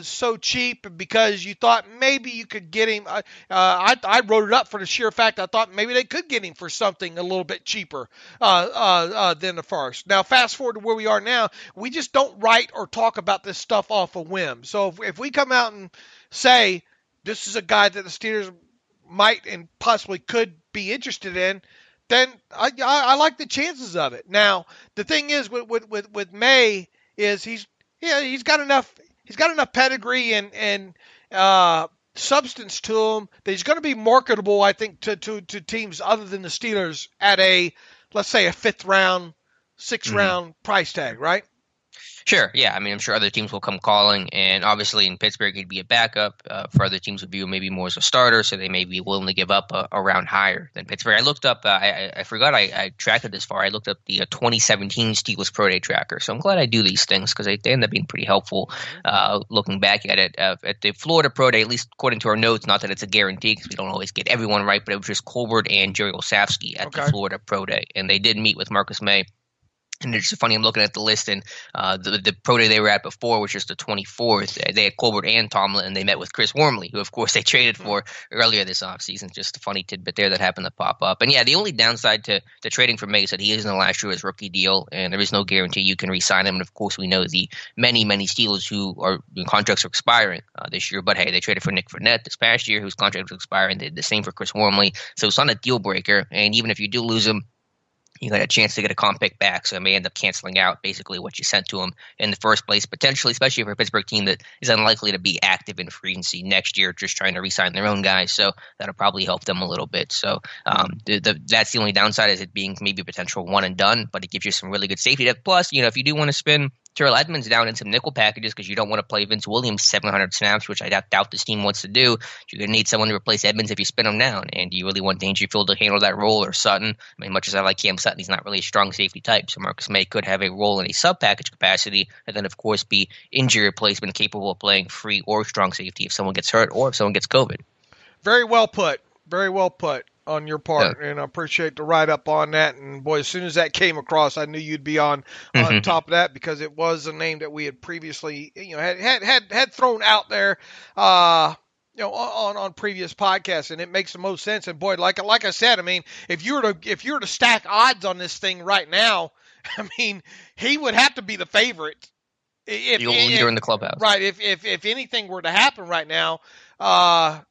S3: so cheap, and because you thought maybe you could get him. I wrote it up for the sheer fact I thought maybe they could get him for something a little bit cheaper than the first. Now, fast forward to where we are now, we just don't write or talk about this stuff off a whim. So if we come out and say this is a guy that the Steelers might and possibly could be interested in, then I like the chances of it. Now, the thing is with May is he's got enough pedigree and substance to him that he's going to be marketable, I think, to teams other than the Steelers at let's say a 5th round, 6th round price tag, right?
S2: Sure, yeah. I mean, I'm sure other teams will come calling, and obviously in Pittsburgh he'd be a backup. For other teams would view him maybe more as a starter, so they may be willing to give up a round higher than Pittsburgh. I looked up, I forgot I tracked it this far. I looked up the 2017 Steelers Pro Day tracker, so I'm glad I do these things because they end up being pretty helpful looking back at it. At the Florida Pro Day, at least according to our notes, not that it's a guarantee because we don't always get everyone right, but it was just Colbert and Jerry Olsavsky at the Florida Pro Day, and they did meet with Marcus Maye. And it's funny, I'm looking at the list, and the pro day they were at before, which is the 24th, they had Colbert and Tomlin, and they met with Chris Wormley, who, of course, they traded for earlier this offseason. Just a funny tidbit there that happened to pop up. And, yeah, the only downside to trading for May is that he is in the last year of his rookie deal, and there is no guarantee you can re-sign him. And, of course, we know the many, many Steelers who are contracts are expiring this year. But, hey, they traded for Nick Fournette this past year, whose contract was expiring. They did the same for Chris Wormley. So it's not a deal breaker. And even if you do lose him, you got a chance to get a comp pick back, so it may end up canceling out basically what you sent to him in the first place, potentially, especially for a Pittsburgh team that is unlikely to be active in free agency next year, just trying to re-sign their own guys. So that'll probably help them a little bit. So that's the only downside, is it being maybe a potential one and done, but it gives you some really good safety depth. Plus, if you do want to spin Terrell Edmonds down in some nickel packages because you don't want to play Vince Williams 700 snaps, which I doubt this team wants to do. You're going to need someone to replace Edmonds if you spin him down. And do you really want Dangerfield to handle that role, or Sutton? I mean, much as I like Cam Sutton, he's not really a strong safety type. So Marcus Maye could have a role in a sub-package capacity, and then, of course, be injury replacement capable of playing free or strong safety if someone gets hurt or if someone gets COVID.
S3: Very well put. Very well put on your part, and I appreciate the write-up on that. And boy, as soon as that came across, I knew you'd be on top of that, because it was a name that we had previously, had thrown out there, on previous podcasts, and it makes the most sense. And boy, like I said, I mean, if you were to stack odds on this thing right now, I mean, he would have to be the favorite.
S2: The old leader in the clubhouse,
S3: right? If anything were to happen right now,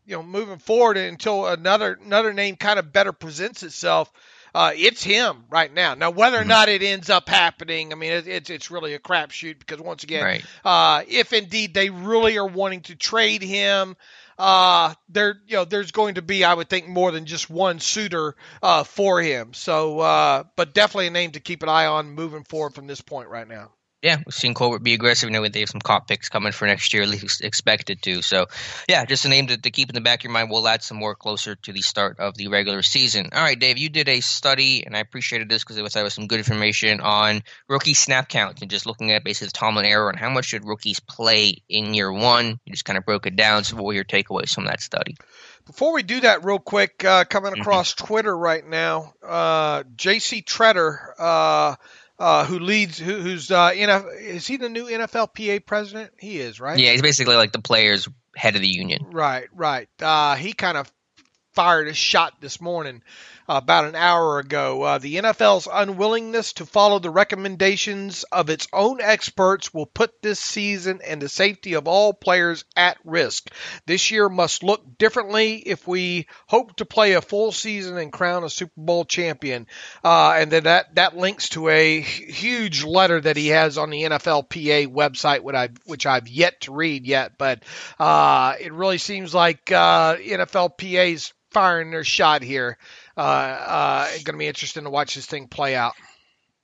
S3: moving forward until another name kind of better presents itself, it's him right now. Now, whether or not it ends up happening, I mean, it's really a crapshoot because once again, if indeed they really are wanting to trade him, there's going to be, I would think, more than just one suitor for him. So, but definitely a name to keep an eye on moving forward from this point right now.
S2: Yeah, we've seen Colbert be aggressive. We know they have some comp picks coming for next year, at least expected to. So, yeah, just a name to keep in the back of your mind. We'll add some more closer to the start of the regular season. All right, Dave, you did a study, and I appreciated this because it was some good information on rookie snap count and just looking at basically the Tomlin era and how much should rookies play in year one. You just kind of broke it down. So what were your takeaways from that study?
S3: Before we do that real quick, coming across Twitter right now, J.C. Treader, who's is he the new NFLPA president? He is, right?
S2: Yeah, he's basically like the players' head of the union.
S3: Right. He kind of fired a shot this morning about an hour ago. The NFL's unwillingness to follow the recommendations of its own experts will put this season and the safety of all players at risk. This year must look differently if we hope to play a full season and crown a Super Bowl champion. And then that links to a huge letter that he has on the NFLPA website, which I've yet to read yet. But it really seems like NFLPA's firing their shot here. Going to be interesting to watch this thing play out.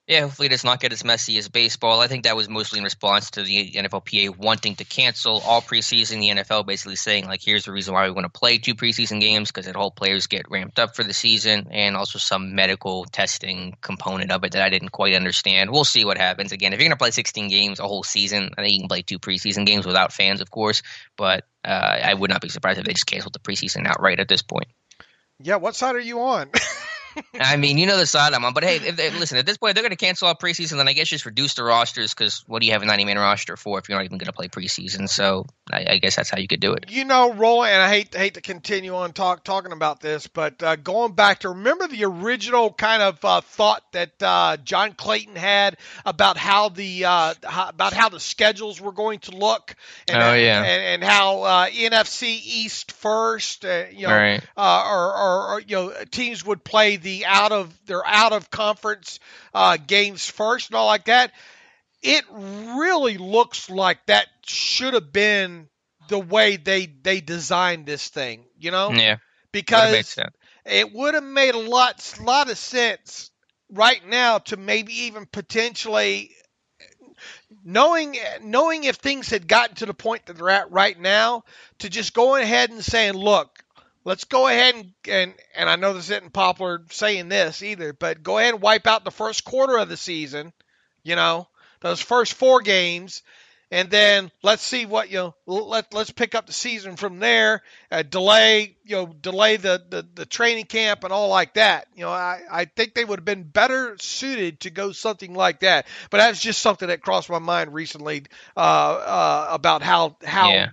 S2: Yeah, hopefully it does not get as messy as baseball. I think that was mostly in response to the NFLPA wanting to cancel all preseason. The NFL basically saying, like, here's the reason why we want to play 2 preseason games, because it helps players get ramped up for the season, and also some medical testing component of it that I didn't quite understand. We'll see what happens. Again, if you're going to play 16 games a whole season, I think you can play 2 preseason games without fans, of course, but I would not be surprised if they just canceled the preseason outright at this point.
S3: Yeah, what side are you on?
S2: I mean, you know the side I'm on. But, hey, listen, at this point, they're going to cancel out preseason, then I guess just reduce the rosters because what do you have a 90-man roster for if you're not even going to play preseason? So I guess that's how you could do it.
S3: You know, Roland, and I hate to continue on talking about this, but going back to remember the original kind of thought that John Clayton had about how the schedules were going to look, and and how NFC East first,
S2: right.
S3: or teams would play their out of conference games first and all like that. It really looks like that should have been the way they designed this thing,
S2: Yeah.
S3: Because it would have made a lot of sense right now to maybe even potentially knowing if things had gotten to the point that they're at right now, to just go ahead and saying, look, let's go ahead and I know this isn't popular saying this either, but go ahead and wipe out the first quarter of the season, those first 4 games, and then let's see what let's pick up the season from there. Delay the training camp and all like that. I think they would have been better suited to go something like that. But that's just something that crossed my mind recently about how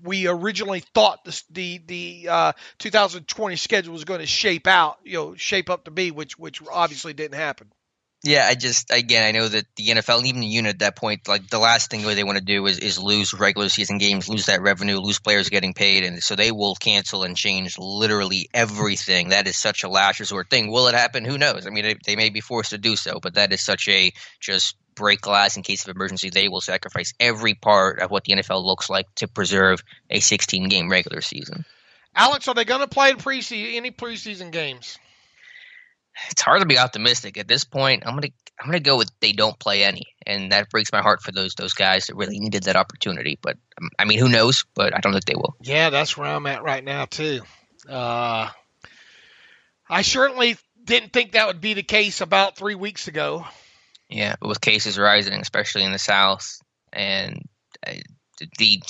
S3: we originally thought the 2020 schedule was going to shape up to be, which obviously didn't happen.
S2: Yeah, I know that the NFL and even the unit at that point, like the last thing they want to do is lose regular season games, lose that revenue, lose players getting paid. And so they will cancel and change literally everything. That is such a last resort thing. Will it happen? Who knows? I mean, they may be forced to do so, but that is such a just break glass in case of emergency. They will sacrifice every part of what the NFL looks like to preserve a 16-game regular season.
S3: Alex, are they going to play any preseason games?
S2: It's hard to be optimistic at this point. I'm gonna go with they don't play any, and that breaks my heart for those guys that really needed that opportunity. But I mean, who knows? But I don't think they will.
S3: Yeah, that's where I'm at right now too. I certainly didn't think that would be the case about 3 weeks ago.
S2: Yeah, but with cases rising, especially in the South, and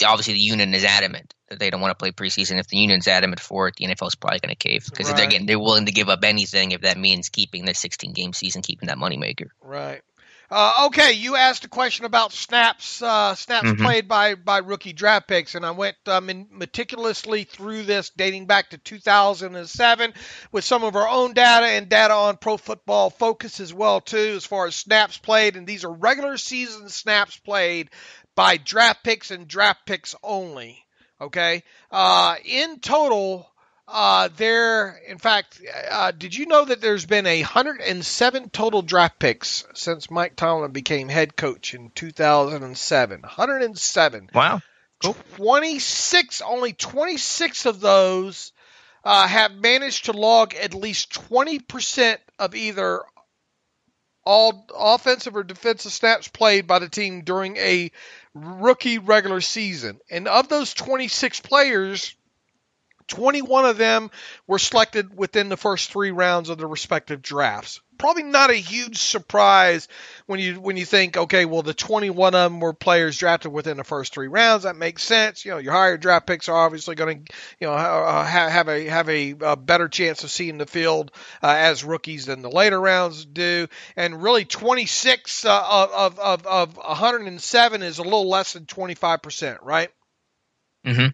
S2: obviously the union is adamant that they don't want to play preseason. If the union's adamant for it, the NFL is probably going to cave because they're willing to give up anything if that means keeping the 16-game season, keeping that moneymaker.
S3: Right. Okay, you asked a question about snaps played by rookie draft picks, and I went meticulously through this dating back to 2007 with some of our own data and data on Pro Football Focus as well too, as far as snaps played, and these are regular season snaps played by draft picks and draft picks only. Okay. In total, in fact, did you know that there's been 107 total draft picks since Mike Tomlin became head coach in 2007? 107.
S2: Wow. Cool.
S3: Only 26 of those have managed to log at least 20% of either all offensive or defensive snaps played by the team during a rookie regular season. And of those 26 players, 21 of them were selected within the first 3 rounds of the respective drafts. Probably not a huge surprise when you think, okay, well, the 21 of them were players drafted within the first 3 rounds. That makes sense. Your higher draft picks are obviously going to, have a better chance of seeing the field as rookies than the later rounds do. And really, 26 of 107 is a little less than 25%, right?
S2: Mm-hmm.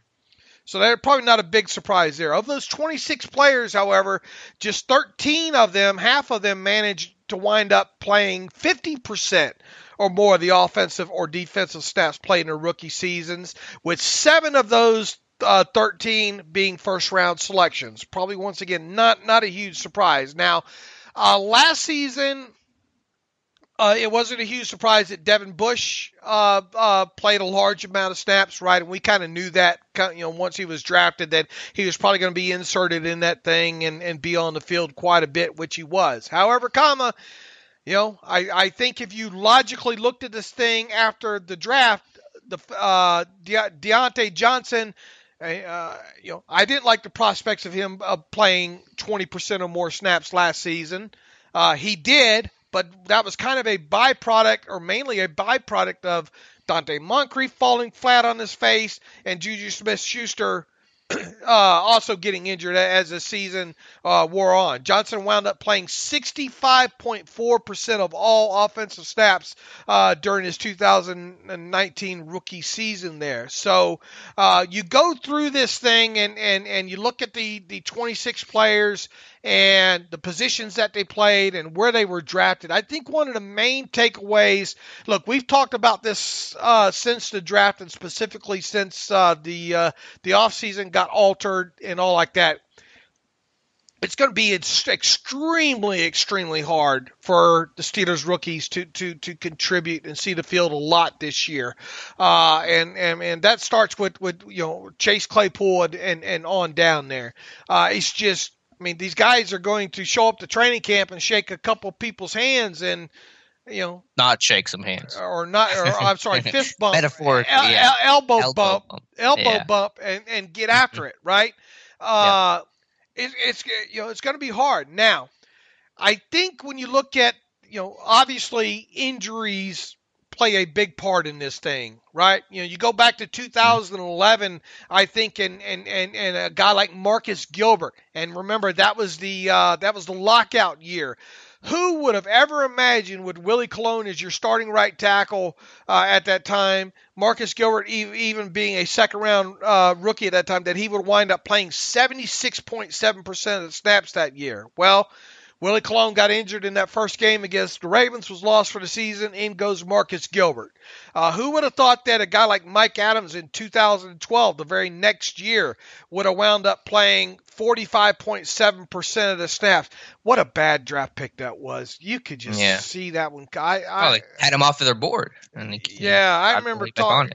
S3: So they're probably not a big surprise there. Of those 26 players, however, just 13 of them, half of them managed to wind up playing 50% or more of the offensive or defensive snaps played in their rookie seasons, with 7 of those 13 being first-round selections. Probably, once again, not a huge surprise. Now, last season, it wasn't a huge surprise that Devan Bush played a large amount of snaps, right? And we kind of knew that, once he was drafted, that he was probably going to be inserted in that thing and be on the field quite a bit, which he was. However, I think if you logically looked at this thing after the draft, Deontay Johnson, I didn't like the prospects of him playing 20% or more snaps last season. He did. But that was kind of a byproduct, or mainly a byproduct, of Dante Moncrief falling flat on his face and Juju Smith-Schuster also getting injured as the season wore on. Johnson wound up playing 65.4% of all offensive snaps during his 2019 rookie season there. So you go through this thing and you look at the 26 players and the positions that they played and where they were drafted. I think one of the main takeaways, look, we've talked about this since the draft, and specifically since the offseason got altered and all like that. It's going to be extremely, extremely hard for the Steelers rookies to contribute and see the field a lot this year. And that starts with Chase Claypool and on down there. It's just, these guys are going to show up to training camp and shake a couple people's hands and,
S2: not shake some hands,
S3: fist bump,
S2: metaphorically,
S3: elbow bump, and get after it, right? It's going to be hard. Now, I think when you look at, obviously injuries play a big part in this thing, right? You go back to 2011, I think, and a guy like Marcus Gilbert, and remember that was the lockout year. Who would have ever imagined, with Willie Colon as your starting right tackle at that time, Marcus Gilbert even being a second-round rookie at that time, that he would wind up playing 76.7% of the snaps that year? Well, Willie Colon got injured in that first game against the Ravens, was lost for the season. In goes Marcus Gilbert. Who would have thought that a guy like Mike Adams in 2012, the very next year, would have wound up playing 45.7% of the snaps? What a bad draft pick that was. You could just see that one.
S2: They had him off of their board.
S3: I remember talking.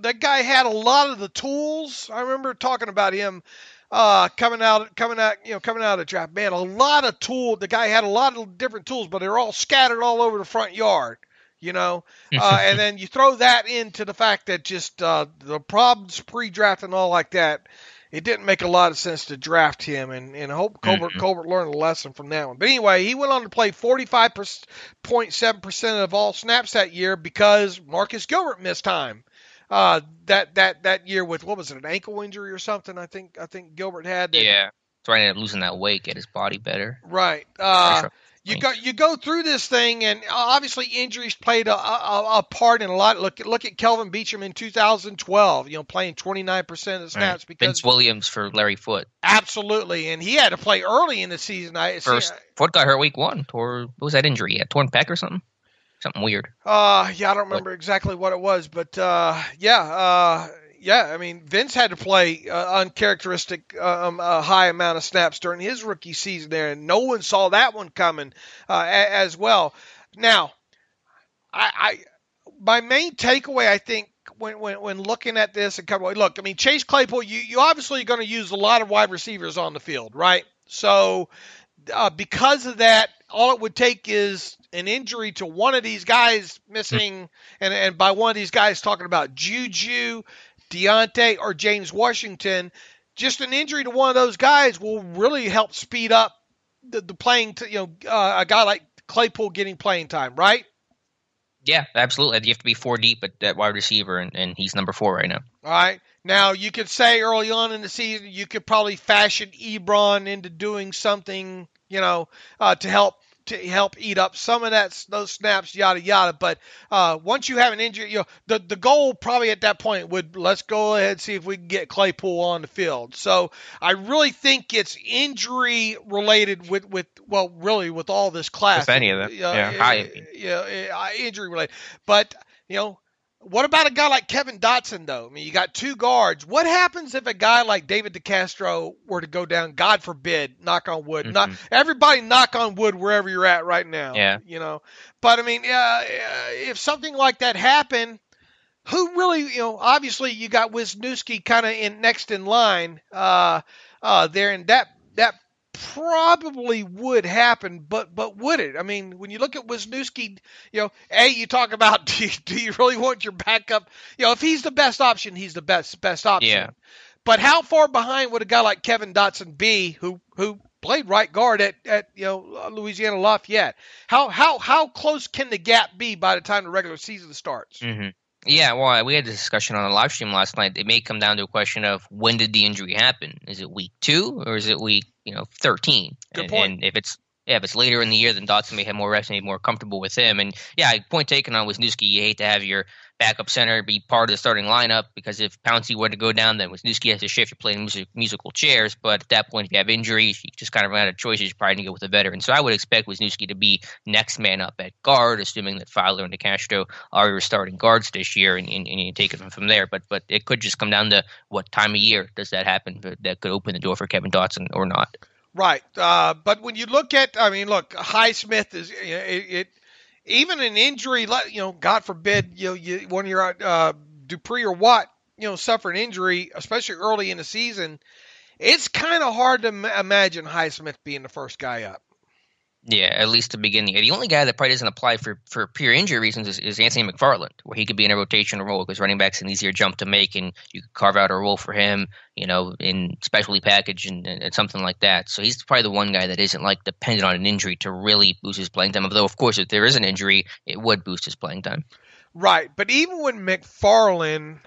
S3: That guy had a lot of the tools. I remember talking about him. Coming out of the draft, man, a lot of tools. The guy had a lot of different tools, but they're all scattered all over the front yard, and then you throw that into the fact that just the problems pre-draft and all like that. It didn't make a lot of sense to draft him, and I hope Colbert learned a lesson from that one. But anyway, he went on to play 45.7% of all snaps that year because Marcus Gilbert missed time. That year with, what was it, an ankle injury or something? I think Gilbert had.
S2: Yeah, trying to losing that weight, get his body better.
S3: Right. You go through this thing, and obviously injuries played a part in a lot. Look at Kelvin Beachum in 2012. Playing 29% of the snaps because
S2: Vince Williams for Larry Foote.
S3: Absolutely, and he had to play early in the season.
S2: Foote got hurt week 1. What was that injury? He had torn pec or something. Something weird.
S3: I don't remember exactly what it was, but Yeah, I mean, Vince had to play uncharacteristic high amount of snaps during his rookie season there, and no one saw that one coming as well. Now, my main takeaway, I think, when looking at this and look, I mean, Chase Claypool, you obviously are going to use a lot of wide receivers on the field, right? So because of that, all it would take is an injury to one of these guys missing, and by one of these guys talking about Juju, Deontay, or James Washington. Just an injury to one of those guys will really help speed up the playing. A guy like Claypool getting playing time, right?
S2: Yeah, absolutely. You have to be 4 deep at that wide receiver, and he's number 4 right now.
S3: All right. Now, you could say early on in the season, you could probably fashion Ebron into doing something, to help eat up some of those snaps, yada yada. But once you have an injury, the goal probably at that point would, let's go ahead and see if we can get Claypool on the field. So I really think it's injury related with all this class.
S2: If any of that,
S3: injury related. But what about a guy like Kevin Dotson, though? I mean, you got 2 guards. What happens if a guy like David DeCastro were to go down? God forbid, knock on wood. Not everybody knock on wood wherever you're at right now.
S2: Yeah.
S3: But I mean, if something like that happened, who really, obviously you got Wisniewski kind of next in line there, and that probably would happen, but would it? I mean, when you look at Wisniewski, you talk about do you really want your backup? If he's the best option, he's the best option.
S2: Yeah.
S3: But how far behind would a guy like Kevin Dotson be, who played right guard at Louisiana Lafayette? How close can the gap be by the time the regular season starts?
S2: Mm-hmm. Yeah, well, we had this discussion on the live stream last night. It may come down to a question of when did the injury happen? Is it week 2 or is it week 13?
S3: Good point.
S2: And if it's later in the year, then Dotson may have more reps and be more comfortable with him. And yeah, point taken on Wisniewski. You hate to have your backup center be part of the starting lineup, because if Pouncey were to go down, then Wisniewski has to shift. You're playing musical chairs. But at that point, if you have injuries, you just kind of run out of choices. You probably need to go with a veteran. So I would expect Wisniewski to be next man up at guard, assuming that Fowler and DeCastro are your starting guards this year, and you take it from there. But it could just come down to what time of year does that happen that could open the door for Kevin Dotson or not. Right.
S3: But when you look at, Highsmith is even an injury, God forbid, when you're Dupree or Watt, suffer an injury, especially early in the season, it's kind of hard to imagine Highsmith being the first guy up.
S2: Yeah, at least to begin the year. The only guy that probably doesn't apply for pure injury reasons is Anthony McFarland, where he could be in a rotational role because running back's an easier jump to make, and you could carve out a role for him, in specialty package and something like that. So he's probably the one guy that isn't dependent on an injury to really boost his playing time. Although, of course, if there is an injury, it would boost his playing time. Right,
S3: but even when McFarland,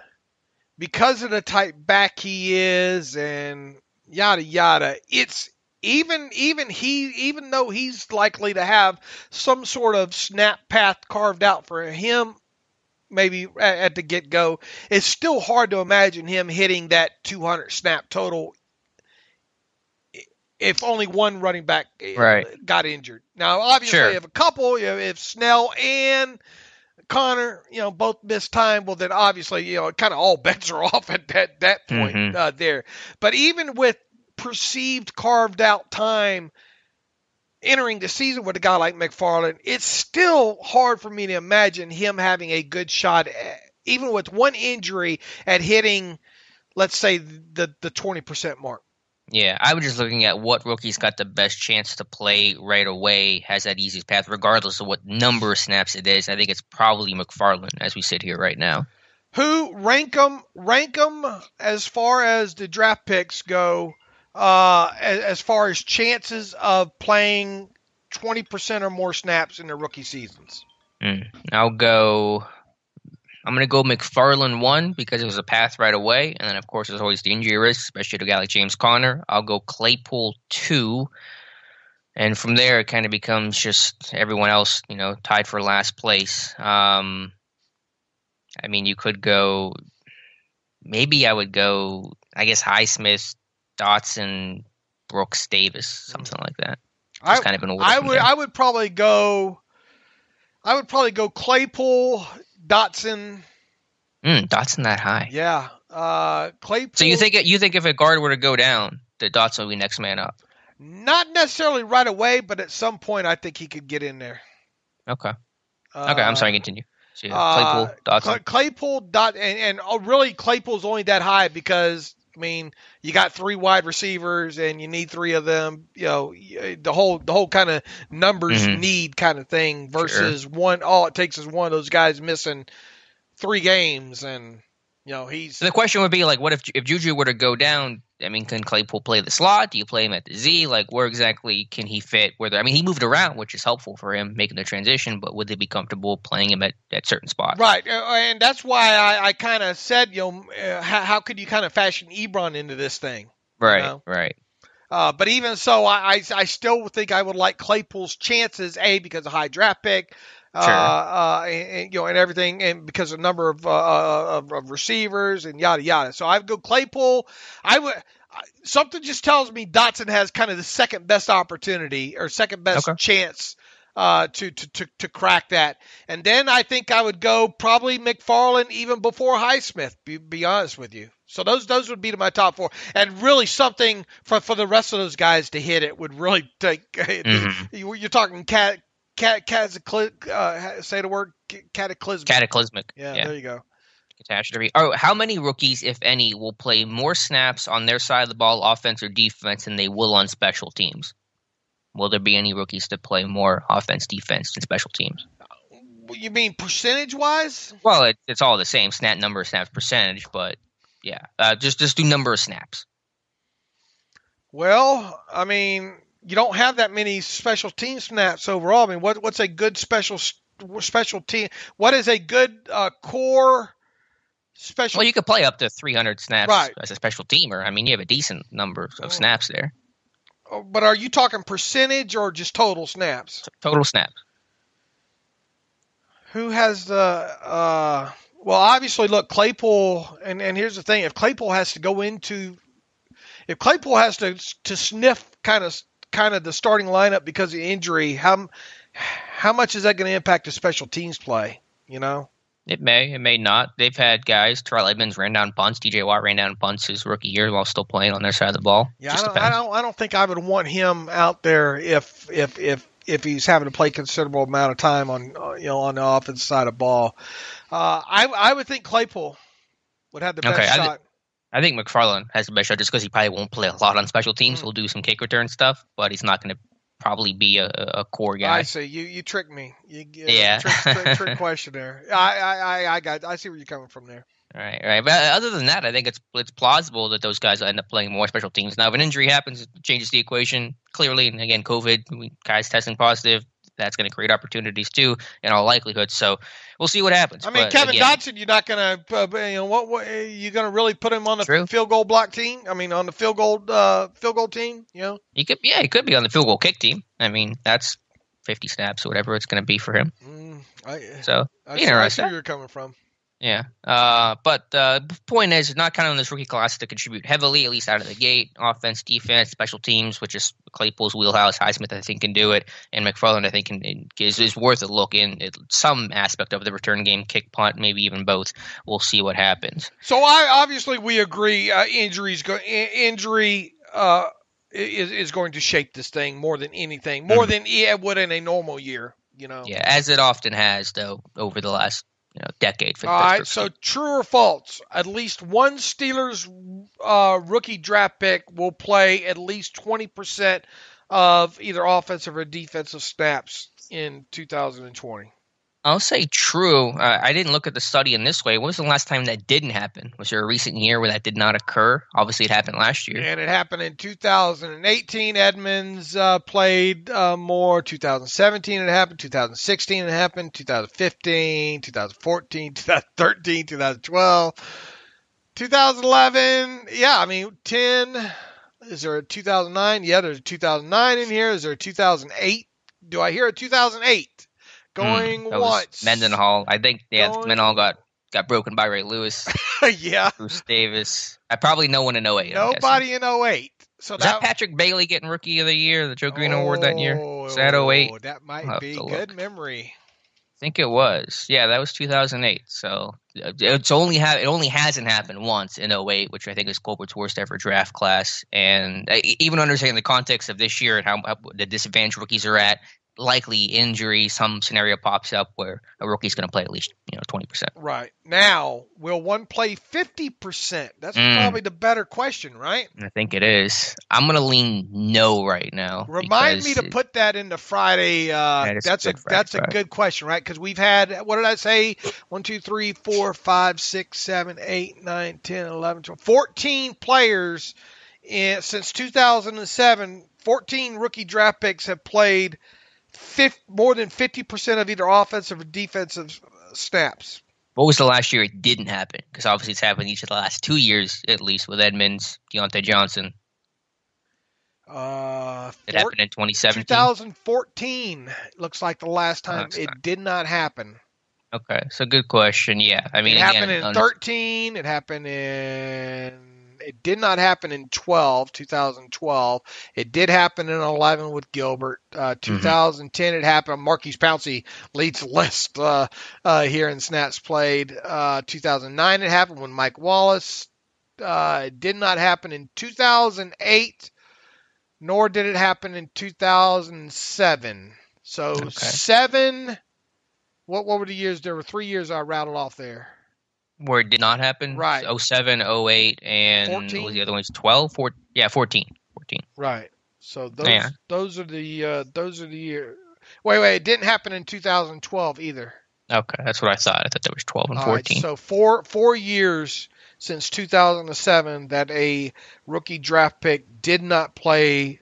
S3: because of the type back he is and yada yada, it's even though he's likely to have some sort of snap path carved out for him, maybe at the get-go, it's still hard to imagine him hitting that 200 snap total if only one running back got injured. Now, obviously, if a couple, if Snell and Connor, both miss time, well, then obviously, kind of all bets are off at that point there. But even with perceived carved out time entering the season with a guy like McFarland, it's still hard for me to imagine him having a good shot, even with one injury, at hitting, let's say, the 20% mark.
S2: Yeah, I was just looking at what rookie's got the best chance to play right away, has that easiest path, regardless of what number of snaps it is. I think it's probably McFarland as we sit here right now.
S3: Who rank them as far as the draft picks go, as far as chances of playing 20% or more snaps in their rookie seasons?
S2: I'm going to go McFarland 1 because it was a path right away. And then, of course, there's always the injury risk, especially to a guy like James Conner. I'll go Claypool 2. And from there, it kind of becomes just everyone else, tied for last place. You could go – maybe I would go, Highsmith, Dotson, Brooks, Davis, something like that. Just kind of an order.
S3: I would probably go Claypool, Dotson.
S2: Dotson that high.
S3: Yeah. Claypool.
S2: So you think if a guard were to go down, that Dotson will be next man up?
S3: Not necessarily right away, but at some point I think he could get in there.
S2: Okay. I'm sorry. Continue. So Claypool, Dotson.
S3: Claypool, and really Claypool's only that high because you got 3 wide receivers and you need 3 of them. The whole kind of numbers need kind of thing versus one. All it takes is one of those guys missing 3 games, and he's.
S2: So the question would be what if Juju were to go down? Can Claypool play the slot? Do you play him at the Z? Where exactly can he fit? He moved around, which is helpful for him making the transition. But would they be comfortable playing him at certain spots?
S3: Right, and that's why I kind of said, how could you kind of fashion Ebron into this thing?
S2: Right, right.
S3: But even so, I still think I would like Claypool's chances, because of high draft pick.
S2: Sure.
S3: And everything, and because of the number of receivers and yada yada. So I would go Claypool. Something just tells me Dotson has kind of the second best opportunity or second best chance to crack that. And then I think I would go probably McFarland even before Highsmith. Be honest with you. So those would be my top 4, and really something for the rest of those guys to hit it would really take. You're talking say the word cataclysmic.
S2: Cataclysmic.
S3: Yeah, there you go.
S2: Catastrophe. How many rookies, if any, will play more snaps on their side of the ball, offense or defense, than they will on special teams? Will there be any rookies to play more offense, defense, than special teams?
S3: You mean percentage-wise?
S2: Well, it's all the same. Number of snaps, percentage, but yeah. Just do number of snaps.
S3: Well, you don't have that many special team snaps overall. What's a good special team? What is a good core special?
S2: Well, you could play up to 300 snaps as a special teamer. You have a decent number of snaps there.
S3: But are you talking percentage or just total snaps?
S2: Total snaps.
S3: Who has the well, obviously, look, Claypool, and here's the thing: if Claypool has to sniff kind of the starting lineup because of injury, how much is that going to impact the special teams play?
S2: It may not. They've had guys. Terrell Edmonds ran down punts. DJ Watt ran down punts his rookie year while still playing on their side of the ball.
S3: Yeah, I don't think I would want him out there if he's having to play considerable amount of time on the offensive side of the ball. I would think Claypool would have the best shot.
S2: I think McFarland has the best shot just because he probably won't play a lot on special teams. He'll do some kick return stuff, but he's not going to probably be a core guy.
S3: I see. You tricked me. Trick question there. I see where you're coming from there.
S2: Right. But other than that, I think it's plausible that those guys will end up playing more special teams. Now, if an injury happens, it changes the equation clearly. And again, COVID, guys testing positive, that's going to create opportunities too, in all likelihood. So we'll see what happens.
S3: Kevin Dotson, you're not going to, what you going to really put him on the field goal block team? On the field goal team.
S2: He could be on the field goal kick team. That's 50 snaps or whatever it's going to be for him.
S3: I see where you're coming from.
S2: Yeah. But the point is, not counting on this rookie class to contribute heavily, at least out of the gate. Offense, defense, special teams, which is Claypool's wheelhouse. Highsmith, I think, can do it. And McFarland, I think, is worth a look in some aspect of the return game, kick, punt, maybe even both. We'll see what happens.
S3: So obviously we agree injury is going to shape this thing more than anything, more than it would in a normal year.
S2: Yeah, as it often has, though, over the last decade. For
S3: all right, so true or false? At least one Steelers rookie draft pick will play at least 20% of either offensive or defensive snaps in 2020.
S2: I'll say true. I didn't look at the study in this way. When was the last time that didn't happen? Was there a recent year where that did not occur? Obviously, it happened last year.
S3: And it happened in 2018. Edmonds played more. 2017 it happened. 2016 it happened. 2015, 2014, 2013, 2012, 2011. Yeah, 10. Is there a 2009? Yeah, there's a 2009 in here. Is there a 2008? Do I hear a 2008? Going once.
S2: Mendenhall. I think, Mendenhall got broken by Ray Lewis.
S3: Yeah.
S2: Bruce Davis. Probably no one in 08.
S3: Nobody in 08. So
S2: was that Patrick Bailey getting Rookie of the Year, the Joe Green Award that year? Was that 08?
S3: That might be good memory.
S2: think it was. Yeah, that was 2008. So it only hasn't happened once in '08, which I think is Colbert's worst ever draft class. And even understanding the context of this year and how the disadvantaged rookies are at, likely injury, some scenario pops up where a rookie's going to play at least 20%.
S3: Right. Now, will one play 50%? That's probably the better question, right?
S2: I think it is. I'm going to lean no right now.
S3: Remind me to put that into Friday. That's a good question, right? Because we've had, what did I say? 1, 2, 3, 4, 5, 6, 7, 8, 9, 10, 11, 12, 14 players since 2007. 14 rookie draft picks have played more than 50% of either offensive or defensive snaps.
S2: What was the last year it didn't happen? Because obviously it's happened each of the last 2 years, at least, with Edmonds, Deontay Johnson. It happened in 2017?
S3: 2014 looks like the last time it did not happen.
S2: Okay, so good question. Yeah, I mean,
S3: it happened in 13. It did not happen in 2012. It did happen in 11 with Gilbert. 2010 it happened. Marquise Pouncey leads the list here in snaps played. 2009 it happened when Mike Wallace. It did not happen in 2008, nor did it happen in 2007. So 7. What were the years? There were 3 years I rattled off there.
S2: Where it did not happen?
S3: Right.
S2: 07, 08, and 14? What was the other ones? 12? 14.
S3: Right. So those are the years. Wait, it didn't happen in 2012 either.
S2: Okay, that's what I thought. I thought there was 12 and 14.
S3: Right, so 4 years since 2007 that a rookie draft pick did not play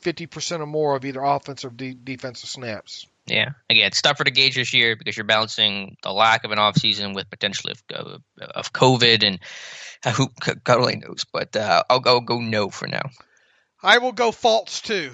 S3: 50% or more of either offensive or defensive snaps.
S2: Yeah. Again, it's tougher to gauge this year because you're balancing the lack of an offseason with potentially of COVID, and who God only knows. But I'll go no for now.
S3: I will go false too.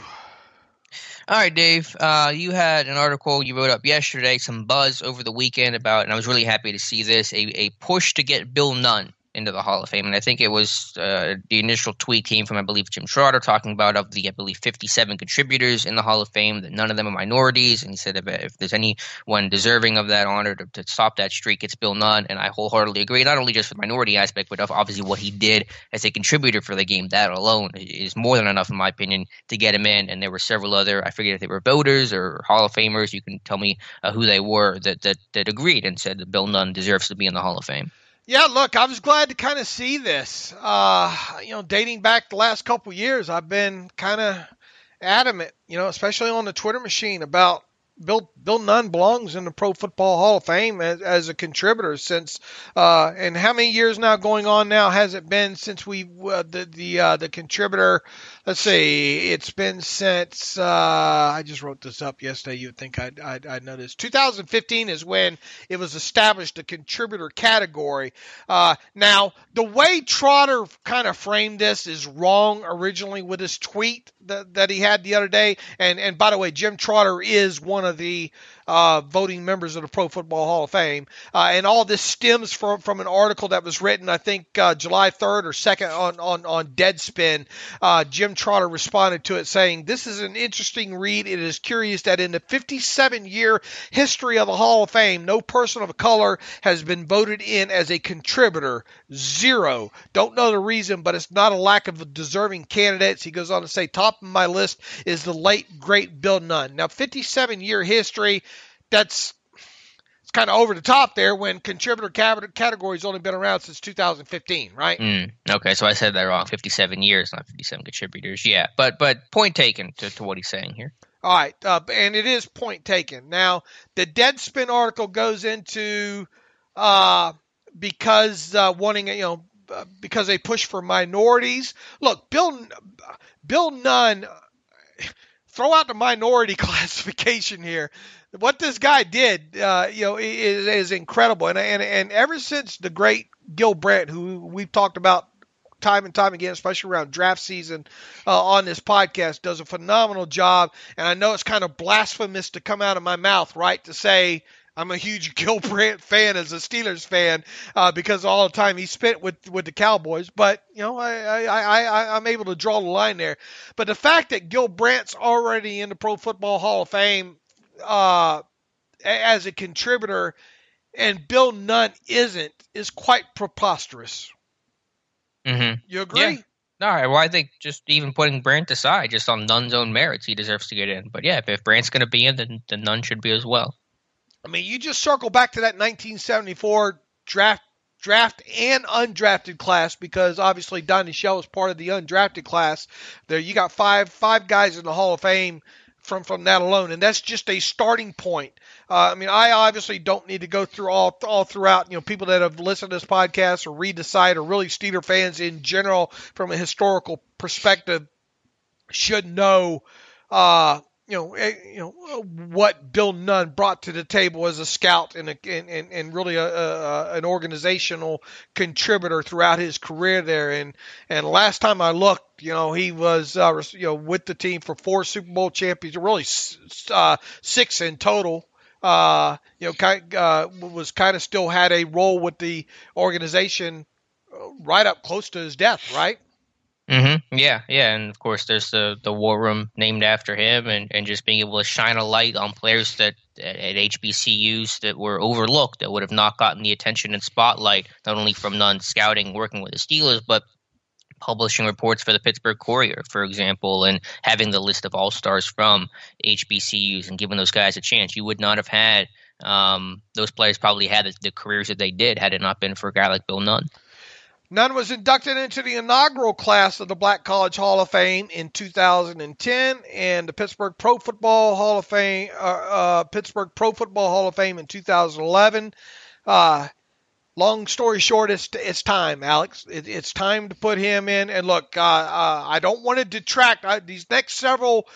S2: All right, Dave. You had an article you wrote up yesterday, some buzz over the weekend about, and I was really happy to see this, a push to get Bill Nunn into the Hall of Fame. And I think it was the initial tweet came from, I believe, Jim Trotter, talking about of the, I believe, 57 contributors in the Hall of Fame, that none of them are minorities. And he said if there's anyone deserving of that honor to stop that streak, it's Bill Nunn. And I wholeheartedly agree, not only just for the minority aspect, but obviously what he did as a contributor for the game. That alone is more than enough, in my opinion, to get him in. And there were several other, I forget if they were voters or Hall of Famers, you can tell me who they were, that agreed and said that Bill Nunn deserves to be in the Hall of Fame.
S3: Yeah, look, I was glad to kind of see this. Dating back the last couple of years, I've been kind of adamant, especially on the Twitter machine, about Bill Nunn belongs in the Pro Football Hall of Fame as a contributor since, and how many years now going on now has it been since we the contributor? Let's see, it's been since I just wrote this up yesterday. You'd think I'd know this. 2015 is when it was established, a contributor category. Now the way Trotter kind of framed this is wrong originally with his tweet that he had the other day. And by the way, Jim Trotter is one of the voting members of the Pro Football Hall of Fame. And all this stems from an article that was written, I think, July 3rd or 2nd on Deadspin. Jim Trotter responded to it saying, "This is an interesting read. It is curious that in the 57-year history of the Hall of Fame, no person of color has been voted in as a contributor. 0. Don't know the reason, but it's not a lack of deserving candidates." He goes on to say, "Top of my list is the late, great Bill Nunn." Now, 57-year history, it's kind of over the top there when contributor category's only been around since 2015, right?
S2: Okay, so I said that wrong. 57 years, not 57 contributors. Yeah, but point taken to what he's saying here.
S3: All right, and it is point taken. Now, the Deadspin article goes into because wanting, because they push for minorities. Look, Bill Nunn, throw out the minority classification here. What this guy did, is incredible. And ever since the great Gil Brandt, who we've talked about time and time again, especially around draft season on this podcast, does a phenomenal job. And I know it's kind of blasphemous to come out of my mouth, right, to say I'm a huge Gil Brandt fan as a Steelers fan because of all the time he spent with the Cowboys. But, I'm able to draw the line there. But the fact that Gil Brandt's already in the Pro Football Hall of Fame as a contributor and Bill Nunn isn't is quite preposterous.
S2: Mm-hmm.
S3: You agree?
S2: Yeah. No, well, I think just even putting Brandt aside, just on Nunn's own merits, he deserves to get in. But yeah, if Brandt's going to be in, then Nunn should be as well.
S3: I mean, you just circle back to that 1974 draft and undrafted class, because obviously Donnie Shell was part of the undrafted class. There, you got five guys in the Hall of Fame from that alone, and that's just a starting point. I mean, I obviously don't need to go through all throughout. People that have listened to this podcast or read the site, or really Steeler fans in general from a historical perspective, should know. What Bill Nunn brought to the table as a scout and really an organizational contributor throughout his career there. And last time I looked, he was with the team for 4 Super Bowl champions, really 6 in total. Was kind of still had a role with the organization right up close to his death, right?
S2: Mm-hmm. Yeah, and of course there's the War Room named after him, and just being able to shine a light on players that at HBCUs that were overlooked, that would have not gotten the attention and spotlight, not only from Nunn scouting, working with the Steelers, but publishing reports for the Pittsburgh Courier, for example, and having the list of all-stars from HBCUs and giving those guys a chance. You would not have had those players probably had the careers that they did had it not been for a guy like Bill Nunn.
S3: Nunn was inducted into the inaugural class of the Black College Hall of Fame in 2010, and the Pittsburgh Pro Football Hall of Fame, in 2011. Long story short, it's time, Alex. It's time to put him in. And look, I don't want to detract these next several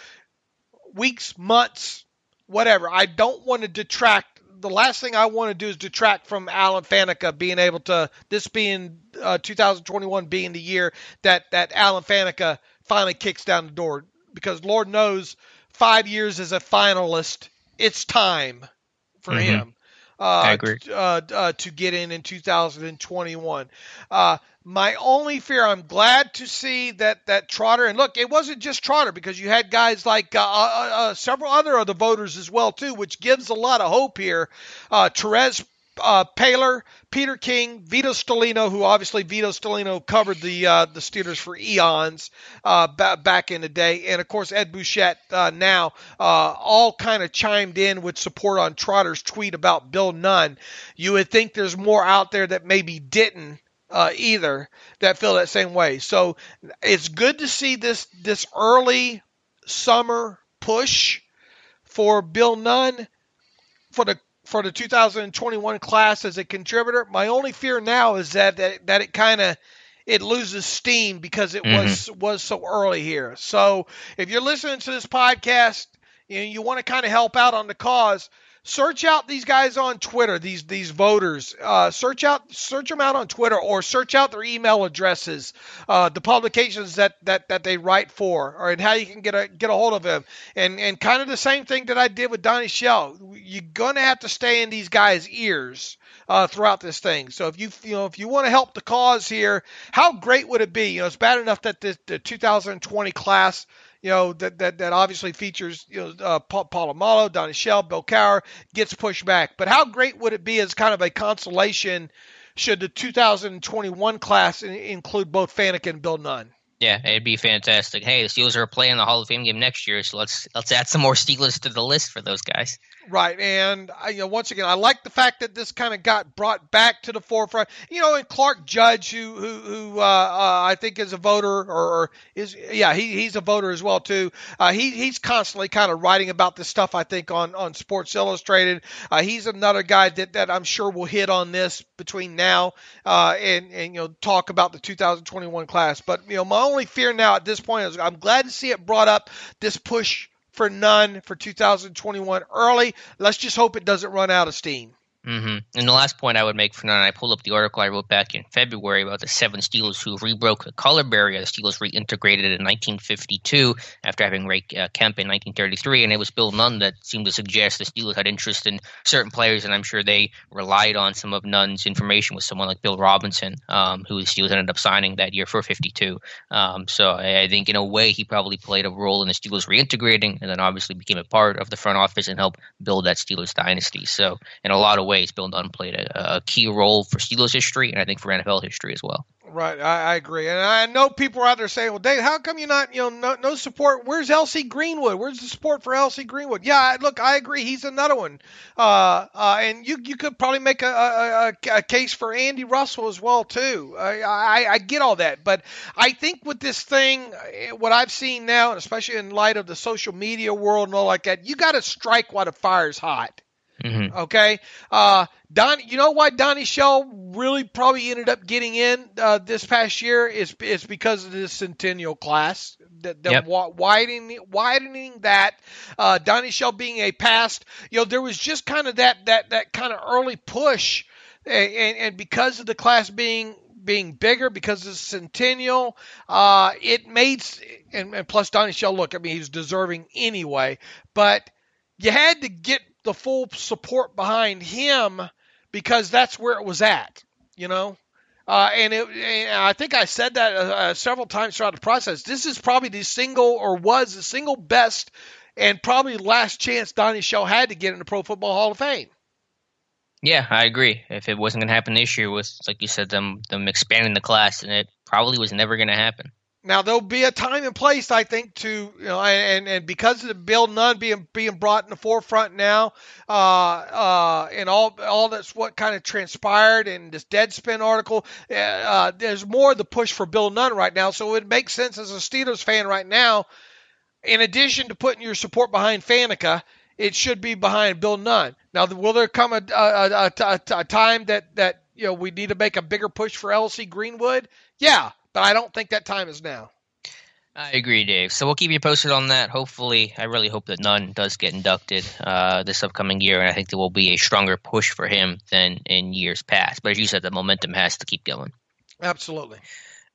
S3: weeks, months, whatever. I don't want to detract. The last thing I want to do is detract from Alan Faneca being able to, this being 2021 being the year that Alan Faneca finally kicks down the door. Because Lord knows, 5 years as a finalist, it's time for him
S2: I agree.
S3: to get in 2021. My only fear, I'm glad to see that Trotter, and look, it wasn't just Trotter, because you had guys like several other of the voters as well too, which gives a lot of hope here. Therese Paylor, Peter King, Vito Stellino, who obviously Vito Stellino covered the Steelers for eons back in the day, and of course Ed Bouchette now, all kind of chimed in with support on Trotter's tweet about Bill Nunn. You would think there's more out there that maybe didn't either that feel that same way. So it's good to see this early summer push for Bill Nunn for the 2021 class as a contributor. My only fear now is that it loses steam because it was so early here. So if you're listening to this podcast and you want to kind of help out on the cause, search out these guys on Twitter, these voters. Search them out on Twitter, or search out their email addresses, the publications that they write for, and how you can get a hold of them. And kind of the same thing that I did with Donnie Shell. You're gonna have to stay in these guys' ears throughout this thing. So if you want to help the cause here, how great would it be? It's bad enough that the 2020 class, that obviously features, Paul Polamalu, Donnie Shell, Bill Cowher, gets pushed back. But how great would it be as kind of a consolation should the 2021 class include both Faneca and Bill Nunn?
S2: Yeah, it'd be fantastic. Hey, the Steelers are playing the Hall of Fame game next year, so let's add some more Steelers to the list for those guys.
S3: Right, and once again, I like the fact that this kind of got brought back to the forefront. And Clark Judge, who I think is a voter, he's a voter as well too. He's constantly kind of writing about this stuff, I think, on Sports Illustrated. He's another guy that I'm sure will hit on this between now and talk about the 2021 class. But my only fear now at this point is I'm glad to see it brought up, this push for Nunn for 2021 early. Let's just hope it doesn't run out of steam.
S2: And the last point I would make for now, I pulled up the article I wrote back in February about the 7 Steelers who rebroke the color barrier. The Steelers reintegrated in 1952 after having Ray Kemp in 1933, and it was Bill Nunn that seemed to suggest the Steelers had interest in certain players, and I'm sure they relied on some of Nunn's information with someone like Bill Robinson, who the Steelers ended up signing that year for 52. So I think in a way he probably played a role in the Steelers reintegrating, and then obviously became a part of the front office and helped build that Steelers dynasty. So in a lot of ways, Bill Nunn played a key role for Steelers history, and I think for NFL history as well.
S3: Right, I agree, and I know people are out there saying, "Well, Dave, how come you're not, no support? Where's L.C. Greenwood? Where's the support for L.C. Greenwood?" Yeah, look, I agree, he's another one, and you could probably make a case for Andy Russell as well too. I get all that, but I think with this thing, what I've seen now, and especially in light of the social media world and all like that, you got to strike while the fire's hot. Okay. You know why Donnie Shell really probably ended up getting in this past year is because of this Centennial class. Widening that, Donnie Shell being a past, there was just kind of that kind of early push, and because of the class being bigger, because of the Centennial, it made, and plus Donnie Shell, look, I mean, he's deserving anyway, but you had to get the full support behind him because that's where it was at, and I think I said that several times throughout the process. This is probably was the single best and probably last chance Donnie Shell had to get in the Pro Football Hall of Fame.
S2: Yeah, I agree. If it wasn't going to happen this year with, like you said, them expanding the class, and it probably was never going to happen. Now,
S3: there'll be a time and place, I think, to, and because of the Bill Nunn being brought in the forefront now, and all that's what kind of transpired in this Deadspin article, there's more of the push for Bill Nunn right now. So it makes sense as a Steelers fan right now, in addition to putting your support behind Faneca, it should be behind Bill Nunn. Now, will there come a time that we need to make a bigger push for L.C. Greenwood? Yeah. But I don't think that time is now.
S2: I agree, Dave. So we'll keep you posted on that. Hopefully, I really hope that Nunn does get inducted this upcoming year, and I think there will be a stronger push for him than in years past. But as you said, the momentum has to keep going.
S3: Absolutely.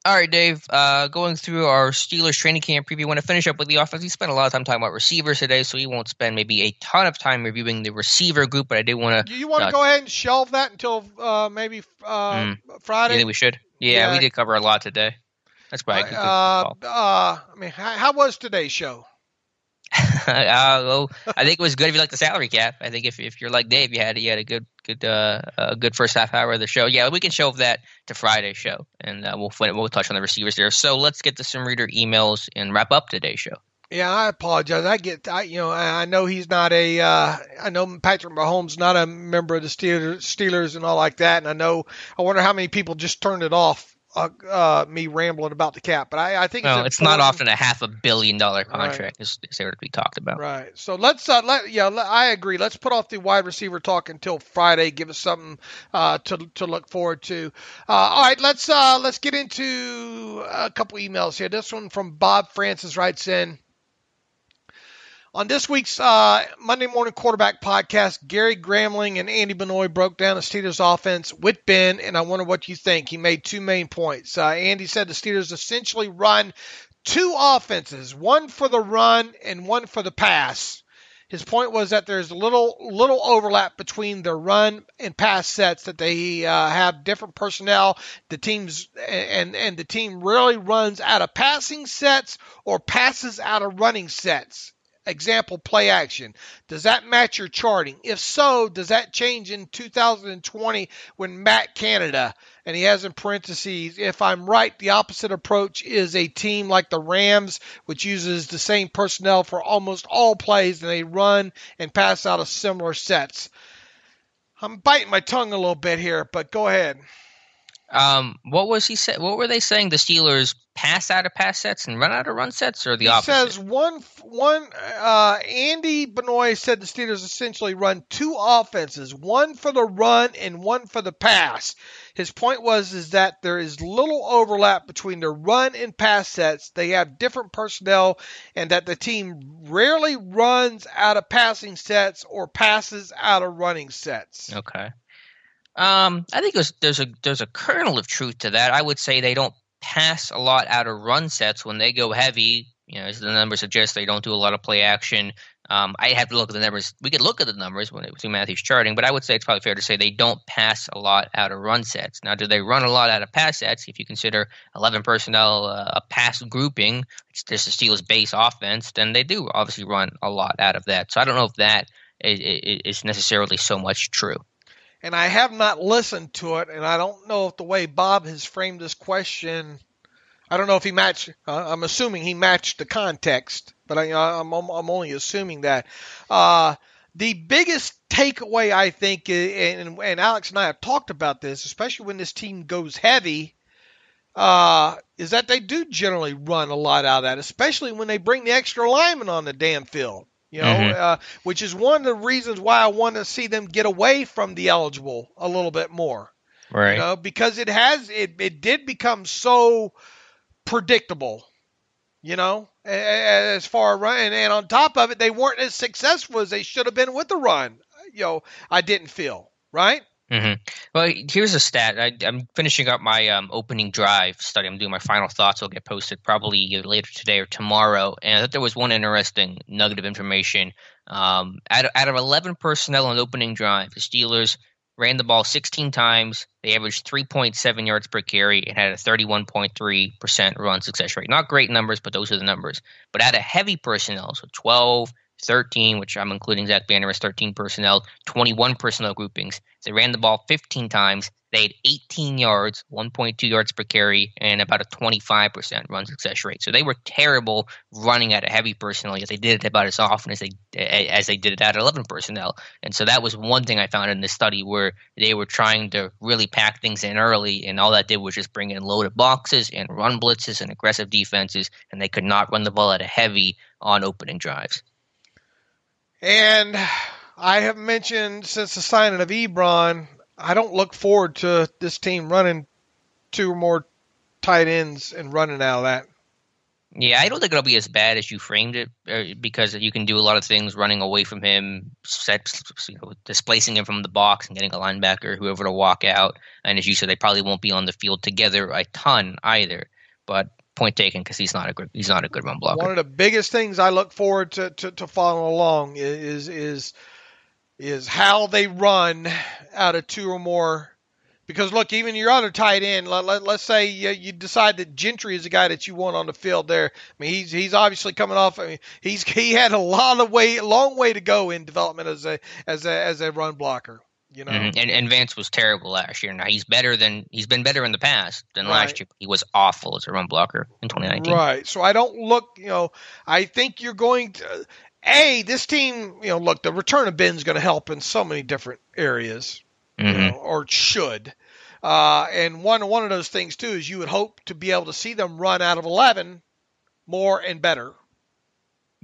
S2: All right, Dave, going through our Steelers training camp preview, I want to finish up with the offense. We spent a lot of time talking about receivers today, so we won't spend maybe a ton of time reviewing the receiver group, but I did want to...
S3: Do you want to go ahead and shelve that until maybe Friday?
S2: You think we should? Yeah, we did cover a lot today. That's probably a good call.
S3: I mean, how was today's show?
S2: Well, I think it was good if you like the salary cap. I think if you're like Dave, you had a good first half hour of the show. Yeah, we can shelve that to Friday's show, and we'll touch on the receivers there. So let's get to some reader emails and wrap up today's show.
S3: Yeah, I apologize. I know he's not I know Patrick Mahomes not a member of the Steelers and all like that, and I wonder how many people just turned it off. Me rambling about the cap, but I think
S2: it's not often a $500 million contract is there to be talked about.
S3: Right. So let's I agree. Let's put off the wide receiver talk until Friday. Give us something to look forward to. All right, let's get into a couple emails here. This one from Bob Francis writes in. On this week's Monday Morning Quarterback podcast, Gary Gramling and Andy Benoit broke down the Steelers' offense with Ben, and I wonder what you think. He made two main points. Andy said the Steelers essentially run two offenses, one for the run and one for the pass. His point was that there's little overlap between their run and pass sets, that they have different personnel. The teams and the team rarely runs out of passing sets or passes out of running sets. Example, play action. Does that match your charting? If so, does that change in 2020 when Matt Canada, and he has in parentheses, if I'm right, the opposite approach is a team like the Rams, which uses the same personnel for almost all plays, and they run and pass out of similar sets. I'm biting my tongue a little bit here, but go ahead.
S2: What was he say? What were they saying? The Steelers pass out of pass sets and run out of run sets, or the opposite?
S3: He says Andy Benoit said the Steelers essentially run two offenses, one for the run and one for the pass. His point is that there is little overlap between the run and pass sets. They have different personnel, and that the team rarely runs out of passing sets or passes out of running sets.
S2: Okay. I think there's a kernel of truth to that. I would say they don't pass a lot out of run sets when they go heavy. As the numbers suggest, they don't do a lot of play action. I have to look at the numbers. We could look at the numbers when we see Matthew's charting, but I would say it's probably fair to say they don't pass a lot out of run sets. Now, do they run a lot out of pass sets? If you consider 11 personnel a pass grouping, it's just the Steelers' base offense, then they do obviously run a lot out of that. So I don't know if that is necessarily so much true.
S3: And I have not listened to it, and I don't know if the way Bob has framed this question, I don't know if he matched. I'm assuming he matched the context, but I'm only assuming that. The biggest takeaway, I think, and Alex and I have talked about this, especially when this team goes heavy, is that they do generally run a lot out of that, especially when they bring the extra lineman on the damn field. Which is one of the reasons why I want to see them get away from the eligible a little bit more.
S2: Right.
S3: Because it did become so predictable, as far as run. And on top of it, they weren't as successful as they should have been with the run. I didn't feel, right?
S2: Mm-hmm. Well, here's a stat. I'm finishing up my opening drive study. I'm doing my final thoughts. Will get posted probably either later today or tomorrow. And I thought there was one interesting nugget of information. Out of 11 personnel on opening drive, the Steelers ran the ball 16 times. They averaged 3.7 yards per carry and had a 31.3% run success rate. Not great numbers, but those are the numbers. But out of heavy personnel, so 12, 13, which I'm including Zach Banner as 13 personnel, 21 personnel groupings. They ran the ball 15 times. They had 18 yards, 1.2 yards per carry, and about a 25% run success rate. So they were terrible running out of heavy personnel, yet they did it about as often as they did it out of 11 personnel. And so that was one thing I found in this study where they were trying to really pack things in early, and all that did was just bring in loaded boxes and run blitzes and aggressive defenses, and they could not run the ball out of heavy on opening drives.
S3: And I have mentioned since the signing of Ebron, I don't look forward to this team running two or more tight ends and running out of that.
S2: Yeah, I don't think it'll be as bad as you framed it because you can do a lot of things running away from him, displacing him from the box and getting a linebacker, whoever to walk out. And as you said, they probably won't be on the field together a ton either. But point taken, because he's not a good run blocker.
S3: One of the biggest things I look forward to following along is how they run out of two or more. Because look, even your other tight end, let's say you decide that Gentry is the guy that you want on the field there. I mean, he's obviously coming off. I mean, he had a long way to go in development as a run blocker.
S2: Mm-hmm. And Vance was terrible last year. Now he's been better in the past than last year. He was awful as a run blocker in 2019.
S3: Right. So I don't look. I think you're going to. This team. Look, the return of Ben's going to help in so many different areas.
S2: Mm-hmm.
S3: Or should. And one of those things too is you would hope to be able to see them run out of 11 more and better.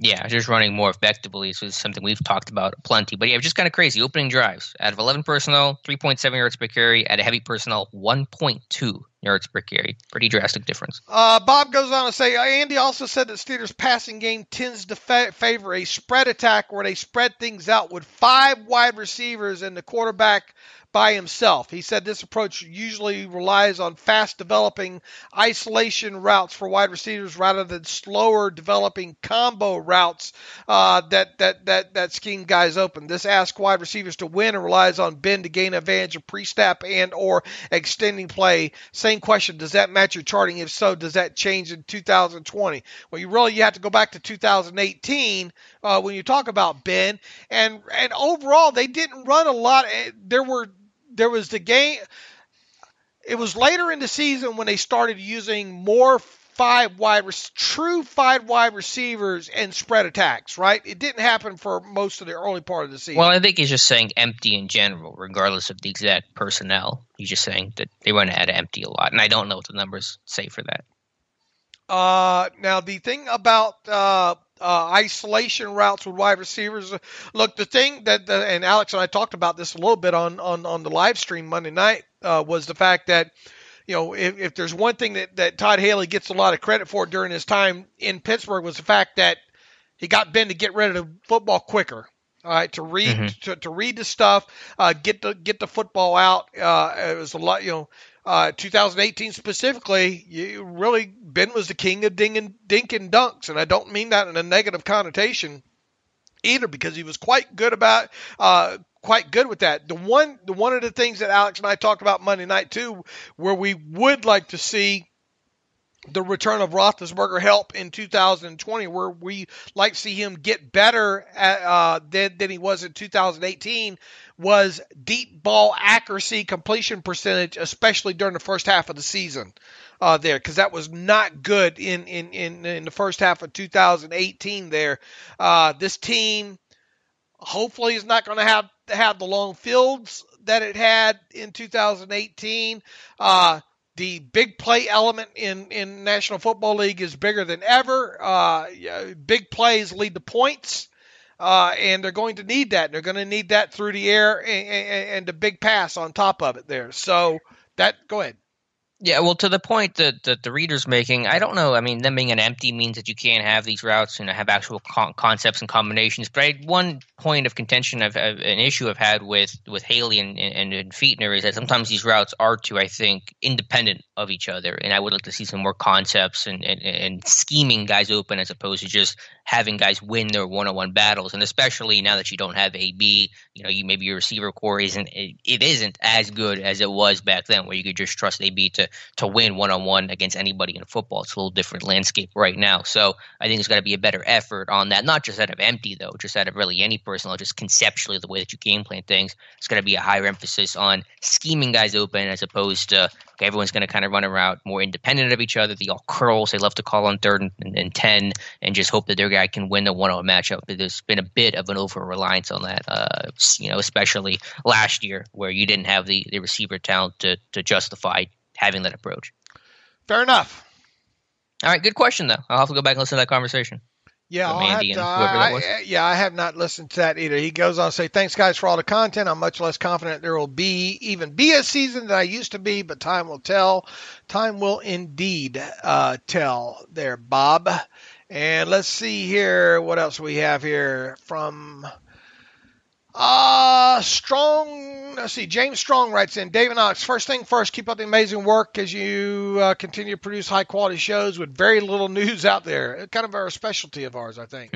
S2: Yeah, just running more effectively is something we've talked about plenty. But yeah, just kind of crazy. Opening drives. Out of 11 personnel, 3.7 yards per carry. Out of heavy personnel, 1.2 yards per carry. Pretty drastic difference.
S3: Bob goes on to say, Andy also said that Steelers' passing game tends to favor a spread attack where they spread things out with 5 wide receivers and the quarterback by himself. He said this approach usually relies on fast developing isolation routes for wide receivers rather than slower developing combo routes that scheme guys open. This asks wide receivers to win and relies on Ben to gain advantage of pre-snap and or extending play. Same question, does that match your charting? If so, does that change in 2020? Well, you have to go back to 2018 when you talk about Ben. And overall, they didn't run a lot. There was the game. It was later in the season when they started using more true 5 wide receivers and spread attacks, right? It didn't happen for most of the early part of the season.
S2: Well, I think he's just saying empty in general, regardless of the exact personnel. He's just saying that they run out of empty a lot, and I don't know what the numbers say for that.
S3: Now, the thing about isolation routes with wide receivers, look, the thing that and Alex and I talked about this a little bit on the live stream Monday night was the fact that, if there's one thing that Todd Haley gets a lot of credit for during his time in Pittsburgh was the fact that he got Ben to get rid of the football quicker. All right, to read
S2: Mm-hmm.
S3: to read the stuff, get the football out. It was a lot, 2018 specifically. Ben was the king of dink and dunks, and I don't mean that in a negative connotation either, because he was quite good with that. One of the things that Alex and I talked about Monday night too, where we would like to see the return of Roethlisberger help in 2020, where we like to see him get better than he was in 2018, was deep ball accuracy, completion percentage, especially during the first half of the season there, because that was not good in the first half of 2018 there. This team hopefully is not going to have the long fields that it had in 2018. The big play element in National Football League is bigger than ever. Big plays lead to points, and they're going to need that. They're going to need that through the air and the big pass on top of it there. So go ahead.
S2: Yeah, well, to the point that the reader's making, I don't know. I mean, them being an empty means that you can't have these routes and have actual concepts and combinations. But one point of contention, an issue I've had with Haley and Fichtner is that sometimes these routes are too, I think, independent of each other. And I would like to see some more concepts and scheming guys open as opposed to just having guys win their one-on-one battles. And especially now that you don't have AB, maybe your receiver core isn't as good as it was back then, where you could just trust AB to win one-on-one against anybody in football. It's a little different landscape right now. So I think there's got to be a better effort on that, not just out of empty, though, just out of really any personal, just conceptually the way that you game plan things. It's got to be a higher emphasis on scheming guys open as opposed to everyone's going to kind of run around more independent of each other. They all curls. They love to call on 3rd and 10 and just hope that their guy can win the one-on-one matchup. But there's been a bit of an over-reliance on that, especially last year where you didn't have the receiver talent to justify having that approach.
S3: Fair enough.
S2: All right, good question, though. I'll have to go back and listen to that conversation.
S3: Yeah, I have not listened to that either. He goes on to say, thanks, guys, for all the content. I'm much less confident there will even be a season than I used to be, but time will tell. Time will indeed tell there, Bob. And let's see here what else we have here from Strong. Let's see. James Strong writes in, Dave and Alex, first thing first, keep up the amazing work as you continue to produce high quality shows with very little news out there. It's kind of a specialty of ours, I think.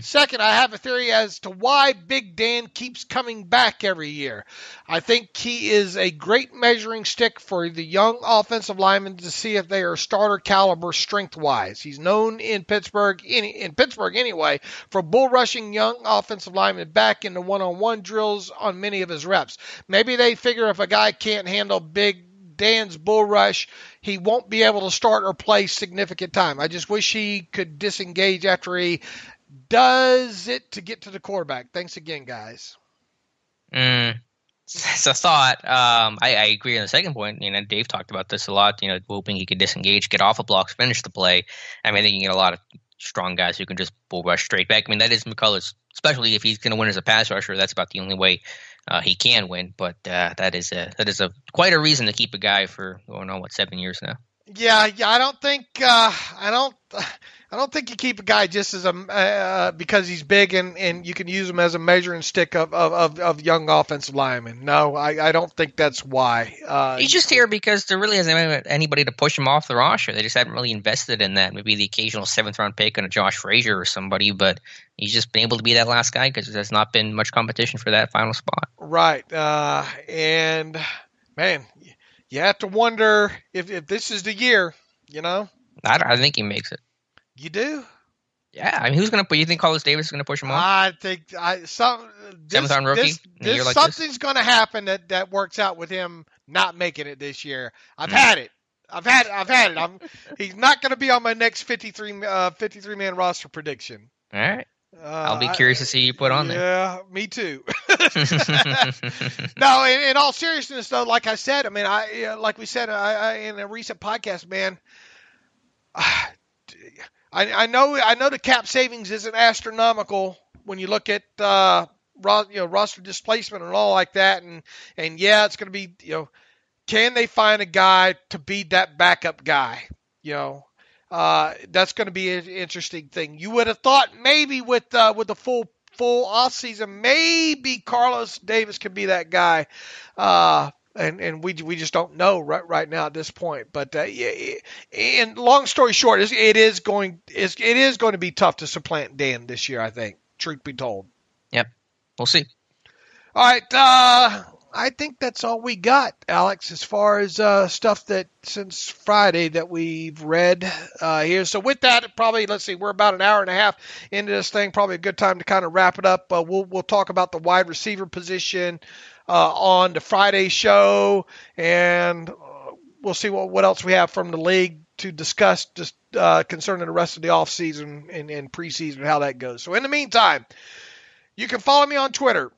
S3: Second, I have a theory as to why Big Dan keeps coming back every year. I think he is a great measuring stick for the young offensive linemen to see if they are starter caliber strength wise. He's known in Pittsburgh anyway, for bull rushing young offensive linemen back in the one-on-one drills on many of his reps. Maybe they figure if a guy can't handle Big Dan's bull rush, he won't be able to start or play significant time. I just wish he could disengage after he does it to get to the quarterback. Thanks again, guys.
S2: It's a thought. I agree on the second point. Dave talked about this a lot, hoping he could disengage, get off of blocks, finish the play. I mean, I think you can get a lot of strong guys who can just bull rush straight back. I mean, that is McCullough's, especially if he's going to win as a pass rusher. That's about the only way he can win. But that is quite a reason to keep a guy for going on 7 years now.
S3: Yeah. I don't think I don't think you keep a guy just as because he's big and you can use him as a measuring stick of young offensive linemen. No, I don't think that's why.
S2: He's just here because there really hasn't anybody to push him off the roster. They just haven't really invested in that. Maybe the occasional 7th-round pick on a Josh Frazier or somebody, but he's just been able to be that last guy because there's not been much competition for that final spot.
S3: Right. And, man, you have to wonder if this is the year,
S2: I think he makes it.
S3: You do?
S2: Yeah, I mean, who's going to put? You think Carlos Davis is going to push him off?
S3: I think
S2: 7th-round rookie.
S3: Something's going to happen that works out with him not making it this year. I've had it. He's not going to be on my next 53-man roster prediction.
S2: All right. I'll be curious to see you put on there.
S3: Yeah, me too. No, in all seriousness, though, like I said, I mean, like we said in a recent podcast, man. I know the cap savings isn't astronomical when you look at roster displacement and all like that, and yeah, it's going to be can they find a guy to be that backup guy? That's going to be an interesting thing. You would have thought maybe with the full full offseason. Maybe Carlos Davis could be that guy. And we just don't know right now at this point. But and long story short, it is going to be tough to supplant Dan this year, I think, truth be told.
S2: Yep. We'll see.
S3: All right. I think that's all we got, Alex, as far as stuff that since Friday that we've read here. So with that, probably, let's see, we're about an hour and a half into this thing. Probably a good time to kind of wrap it up. We'll talk about the wide receiver position on the Friday show, and we'll see what else we have from the league to discuss just concerning the rest of the offseason and preseason, how that goes. So in the meantime, you can follow me on Twitter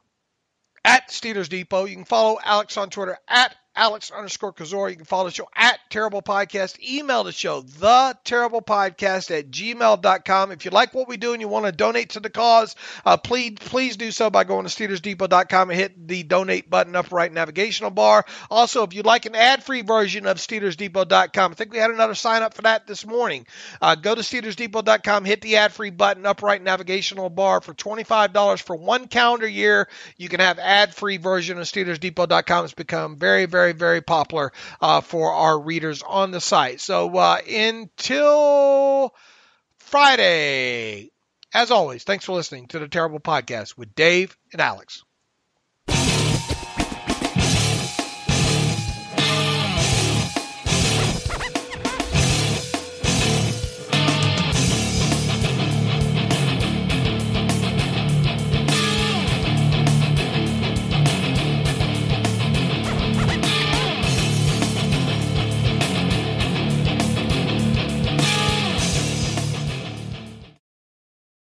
S3: at Steelers Depot. You can follow Alex on Twitter at Alex_Kozora. You can follow the show at Terrible Podcast. Email the show, theterriblepodcast@gmail.com. If you like what we do and you want to donate to the cause, please do so by going to SteelersDepot.com and hit the donate button up right navigational bar. Also, if you'd like an ad-free version of SteelersDepot.com, I think we had another sign up for that this morning. Go to SteelersDepot.com, hit the ad-free button up right navigational bar. For $25 for 1 calendar year, you can have ad-free version of SteelersDepot.com. It's become very, very, very popular for our readers on the site. So until Friday, as always, thanks for listening to the Terrible Podcast with Dave and Alex.